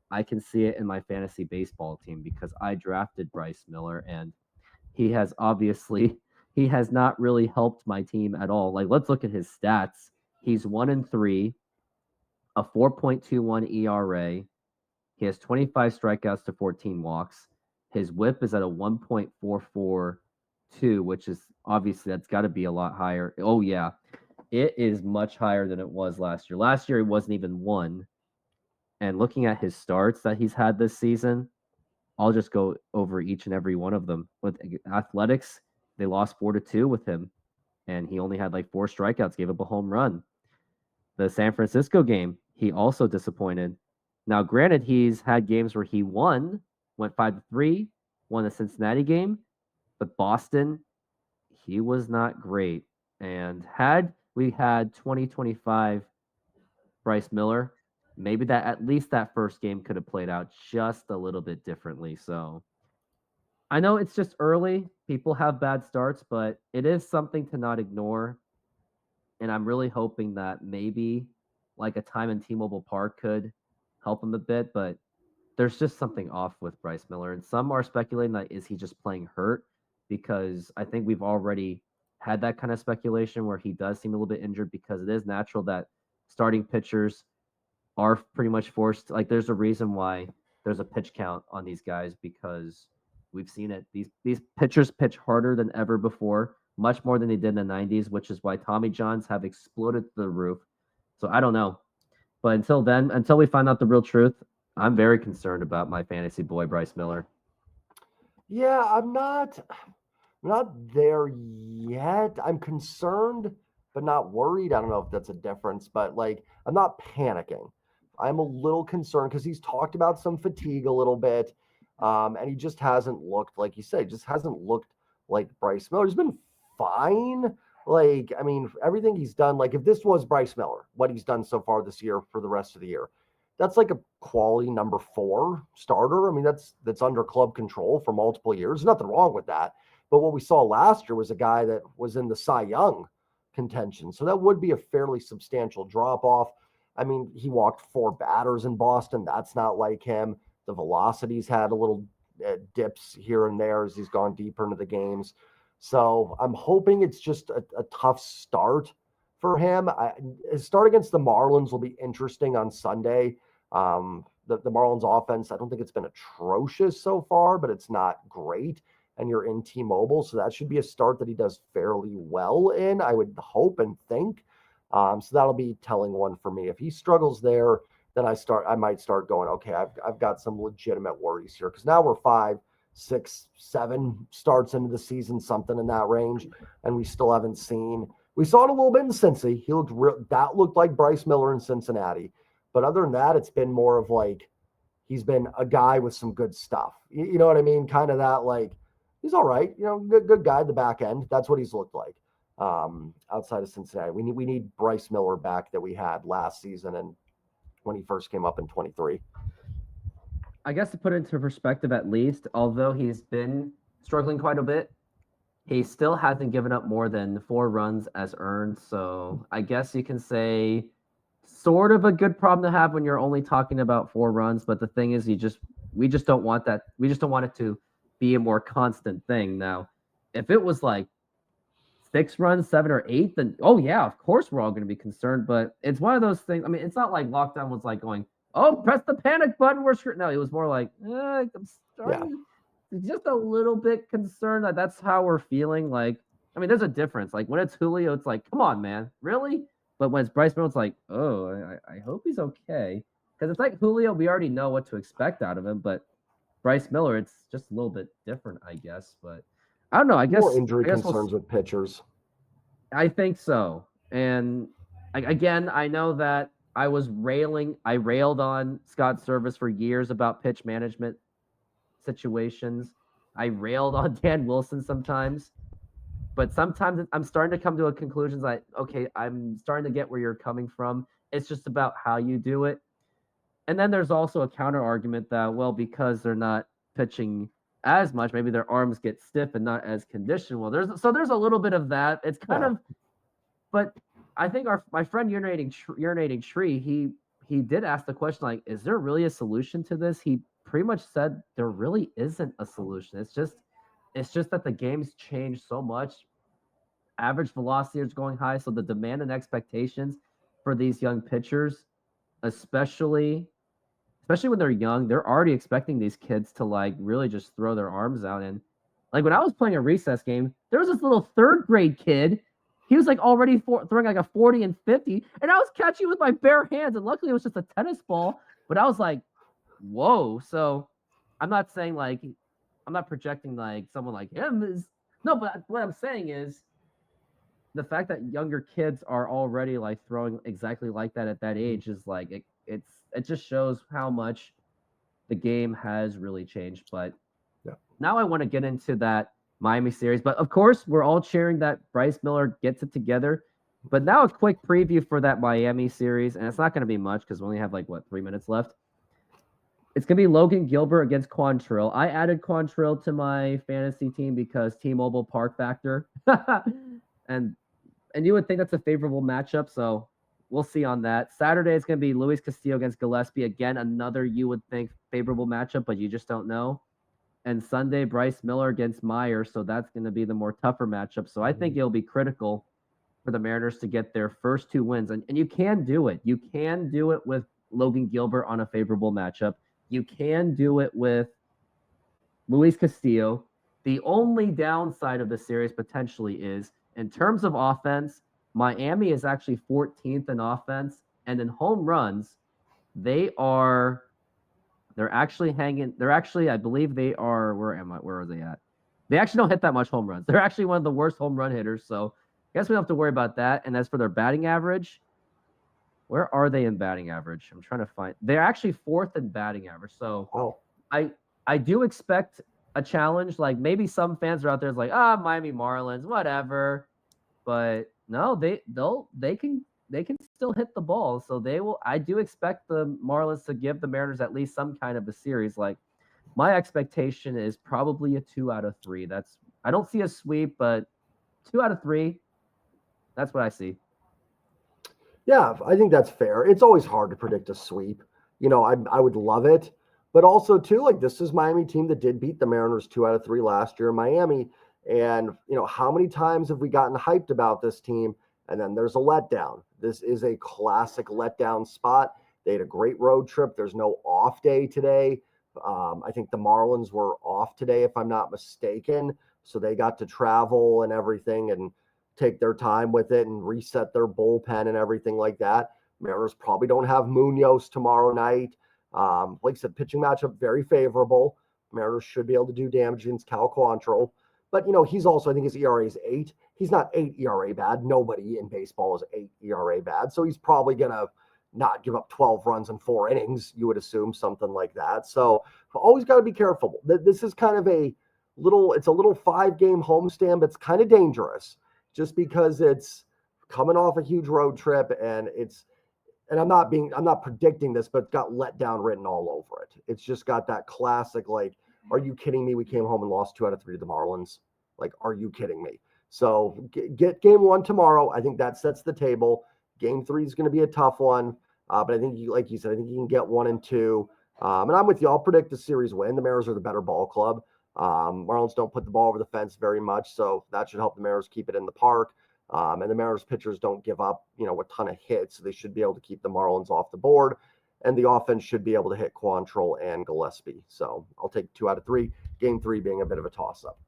I can see it in my fantasy baseball team because I drafted Bryce Miller and he has not really helped my team at all. Like, let's look at his stats. He's 1-3, a 4.21 ERA. He has 25 strikeouts to 14 walks. His whip is at a 1.442, which is obviously that's got to be a lot higher. Oh, yeah. It is much higher than it was last year. Last year, it wasn't even 1. And looking at his starts that he's had this season, I'll just go over each and every one of them. With Athletics, they lost 4-2 with him, and he only had like 4 strikeouts, gave up a home run. The San Francisco game, he also disappointed. Now, granted, he's had games where he went 5-3, won the Cincinnati game, but Boston, he was not great. And had we had 2025 Bryce Miller, maybe that at least that first game could have played out just a little bit differently. So I know it's just early. People have bad starts, but it is something to not ignore. And I'm really hoping that maybe like a time in T-Mobile Park could help him a bit, but there's just something off with Bryce Miller. And some are speculating that is he just playing hurt, because I think we've already had that kind of speculation where he does seem a little bit injured, because it is natural that starting pitchers are pretty much forced. Like, there's a reason why there's a pitch count on these guys, because we've seen it. These pitchers pitch harder than ever before, much more than they did in the 90s, which is why Tommy Johns have exploded to the roof. So I don't know. But until then, until we find out the real truth, I'm very concerned about my fantasy boy, Bryce Miller. Yeah, I'm not there yet. I'm concerned, but not worried. I don't know if that's a difference, but like, I'm not panicking. I'm a little concerned because he's talked about some fatigue a little bit. And he just hasn't looked, like you said, just hasn't looked like Bryce Miller. He's been fine. Like, I mean, everything he's done, like if this was Bryce Miller, what he's done so far this year for the rest of the year, that's like a quality number 4 starter. I mean, that's under club control for multiple years. There's nothing wrong with that. But what we saw last year was a guy that was in the Cy Young contention. So that would be a fairly substantial drop off. I mean, he walked 4 batters in Boston. That's not like him. The velocity's had a little dips here and there as he's gone deeper into the games. So I'm hoping it's just a tough start for him. His start against the Marlins will be interesting on Sunday. The Marlins offense, I don't think it's been atrocious so far, but it's not great. And you're in T-Mobile, so that should be a start that he does fairly well in, I would hope and think. So that'll be telling one for me. If he struggles there, then I might start going, okay, I've got some legitimate worries here, because now we're 5, 6, 7 starts into the season, something in that range, and we still haven't seen. We saw it a little bit in Cincy. That looked like Bryce Miller in Cincinnati, but other than that, it's been more of like he's been a guy with some good stuff. You know what I mean? Kind of that, like, he's all right, good guy at the back end. That's what he's looked like outside of Cincinnati. We need Bryce Miller back that we had last season and when he first came up in 23. I guess to put it into perspective, at least, although he's been struggling quite a bit, He still hasn't given up more than 4 runs as earned, so I guess you can say sort of a good problem to have when you're only talking about 4 runs, but the thing is we just don't want that. We just don't want it to be a more constant thing. Now, if it was like 6 runs, 7 or 8, then oh yeah, of course we're all going to be concerned, but it's one of those things. I mean, it's not like lockdown was like going, "Oh, press the panic button, we're screwed." No, it was more like, I'm starting just a little bit concerned that that's how we're feeling. Like, I mean, there's a difference. Like when it's Julio, it's like, come on, man, really? But when it's Bryce Miller, it's like, oh, I hope he's okay. Because it's like Julio, we already know what to expect out of him. But Bryce Miller, it's just a little bit different, I guess. But I don't know. More injury concerns with pitchers. I think so. And again, I know that I railed on Scott Service for years about pitch management situations. I railed on Dan Wilson sometimes, but sometimes I'm starting to come to a conclusion like, okay, I'm starting to get where you're coming from. It's just about how you do it. And then there's also a counter argument that, well, because they're not pitching as much, maybe their arms get stiff and not as conditioned. Well, there's a little bit of that. It's kind of, but I think my friend urinating tree, he did ask the question like, is there really a solution to this? He pretty much said there really isn't a solution. It's just that the game's changed so much. Average velocity is going high, so the demand and expectations for these young pitchers, especially when they're young, they're already expecting these kids to like really just throw their arms out. And like when I was playing a recess game, there was this little 3rd grade kid. He was like already throwing like a 40 and 50, and I was catching with my bare hands. And luckily, it was just a tennis ball. But I was like, whoa. So I'm not saying like, I'm not projecting like someone like him is. No, but what I'm saying is the fact that younger kids are already like throwing exactly like that at that age is like, it just shows how much the game has really changed. But now I want to get into that Miami series. But of course, we're all cheering that Bryce Miller gets it together. But now a quick preview for that Miami series, and it's not going to be much because we only have like 3 minutes left. It's going to be Logan Gilbert against Quantrill. I added Quantrill to my fantasy team because T-Mobile Park factor. and you would think that's a favorable matchup, so we'll see on that. Saturday is going to be Luis Castillo against Gillespie. Again, another you would think favorable matchup, but you just don't know. And Sunday, Bryce Miller against Meyer, so that's going to be the more tougher matchup. So I think it'll be critical for the Mariners to get their first 2 wins. And you can do it. You can do it with Logan Gilbert on a favorable matchup. You can do it with Luis Castillo. The only downside of the series potentially is, in terms of offense, Miami is actually 14th in offense, and in home runs, they're actually, I believe they are, where are they at? They actually don't hit that much home runs. They're actually one of the worst home run hitters, so I guess we don't have to worry about that. And as for their batting average, where are they in batting average? I'm trying to find. They're actually 4th in batting average. So I do expect a challenge. Like maybe some fans are out there like, Miami Marlins, whatever. But no, they can still hit the ball. So they will. I do expect the Marlins to give the Mariners at least some kind of a series. Like my expectation is probably a 2 out of 3. I don't see a sweep, but 2 out of 3. That's what I see. Yeah, I think that's fair. It's always hard to predict a sweep. I would love it. But also, too, like this is Miami team that did beat the Mariners 2 out of 3 last year in Miami. And, how many times have we gotten hyped about this team? And then there's a letdown. This is a classic letdown spot. They had a great road trip. There's no off day today. I think the Marlins were off today, if I'm not mistaken. So they got to travel and everything and take their time with it and reset their bullpen and everything like that. Mariners probably don't have Munoz tomorrow night. Like I said, pitching matchup, very favorable. Mariners should be able to do damage against Cal Quantrill. But, he's also, I think his ERA is 8. He's not 8 ERA bad. Nobody in baseball is 8 ERA bad. So he's probably going to not give up 12 runs in 4 innings, you would assume, something like that. So always got to be careful. This is kind of it's a little 5-game homestand, but it's kind of dangerous just because it's coming off a huge road trip and I'm not predicting this, but it's got letdown written all over it. It's just got that classic, like, are you kidding me? We came home and lost 2 out of 3 to the Marlins. Like, are you kidding me? So get game 1 tomorrow. I think that sets the table. Game 3 is going to be a tough one. But I think, like you said, I think you can get 1 and 2. And I'm with you. I'll predict the series win. The Mariners are the better ball club. Marlins don't put the ball over the fence very much, so that should help the Mariners keep it in the park. And the Mariners pitchers don't give up, a ton of hits, so they should be able to keep the Marlins off the board. And the offense should be able to hit Quantrill and Gillespie. So I'll take 2 out of 3. Game 3 being a bit of a toss-up.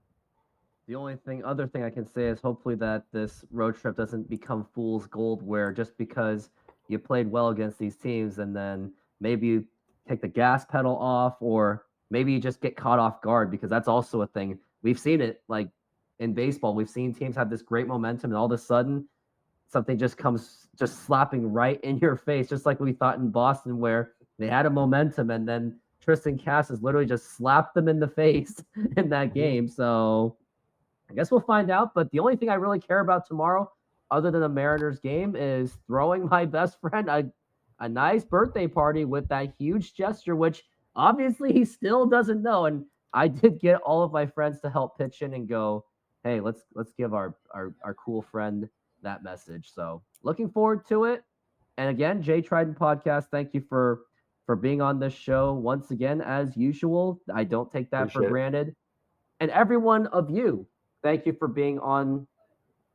The other thing I can say is hopefully that this road trip doesn't become fool's gold, where just because you played well against these teams and then maybe you take the gas pedal off, or maybe you just get caught off guard, because that's also a thing. We've seen it, like in baseball. We've seen teams have this great momentum, and all of a sudden something just comes just slapping right in your face, just like we thought in Boston, where they had a momentum and then Tristan Casas literally just slapped them in the face in that game. So I guess we'll find out. But the only thing I really care about tomorrow, other than the Mariners game, is throwing my best friend a nice birthday party with that huge gesture, which obviously he still doesn't know. And I did get all of my friends to help pitch in and go, hey, let's give our cool friend that message. So looking forward to it. And again, Jay Trident Podcast, thank you for being on this show once again, as usual. I don't take that Appreciate for granted. And every one of you, thank you for being on.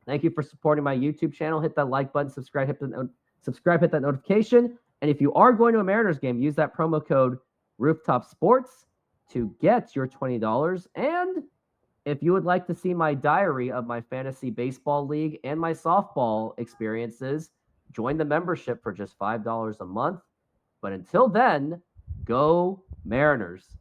Thank you for supporting my YouTube channel. Hit that like button, subscribe, hit that notification. And if you are going to a Mariners game, use that promo code RoofTopSports to get your $20. And if you would like to see my diary of my fantasy baseball league and my softball experiences, join the membership for just $5 a month. But until then, go Mariners.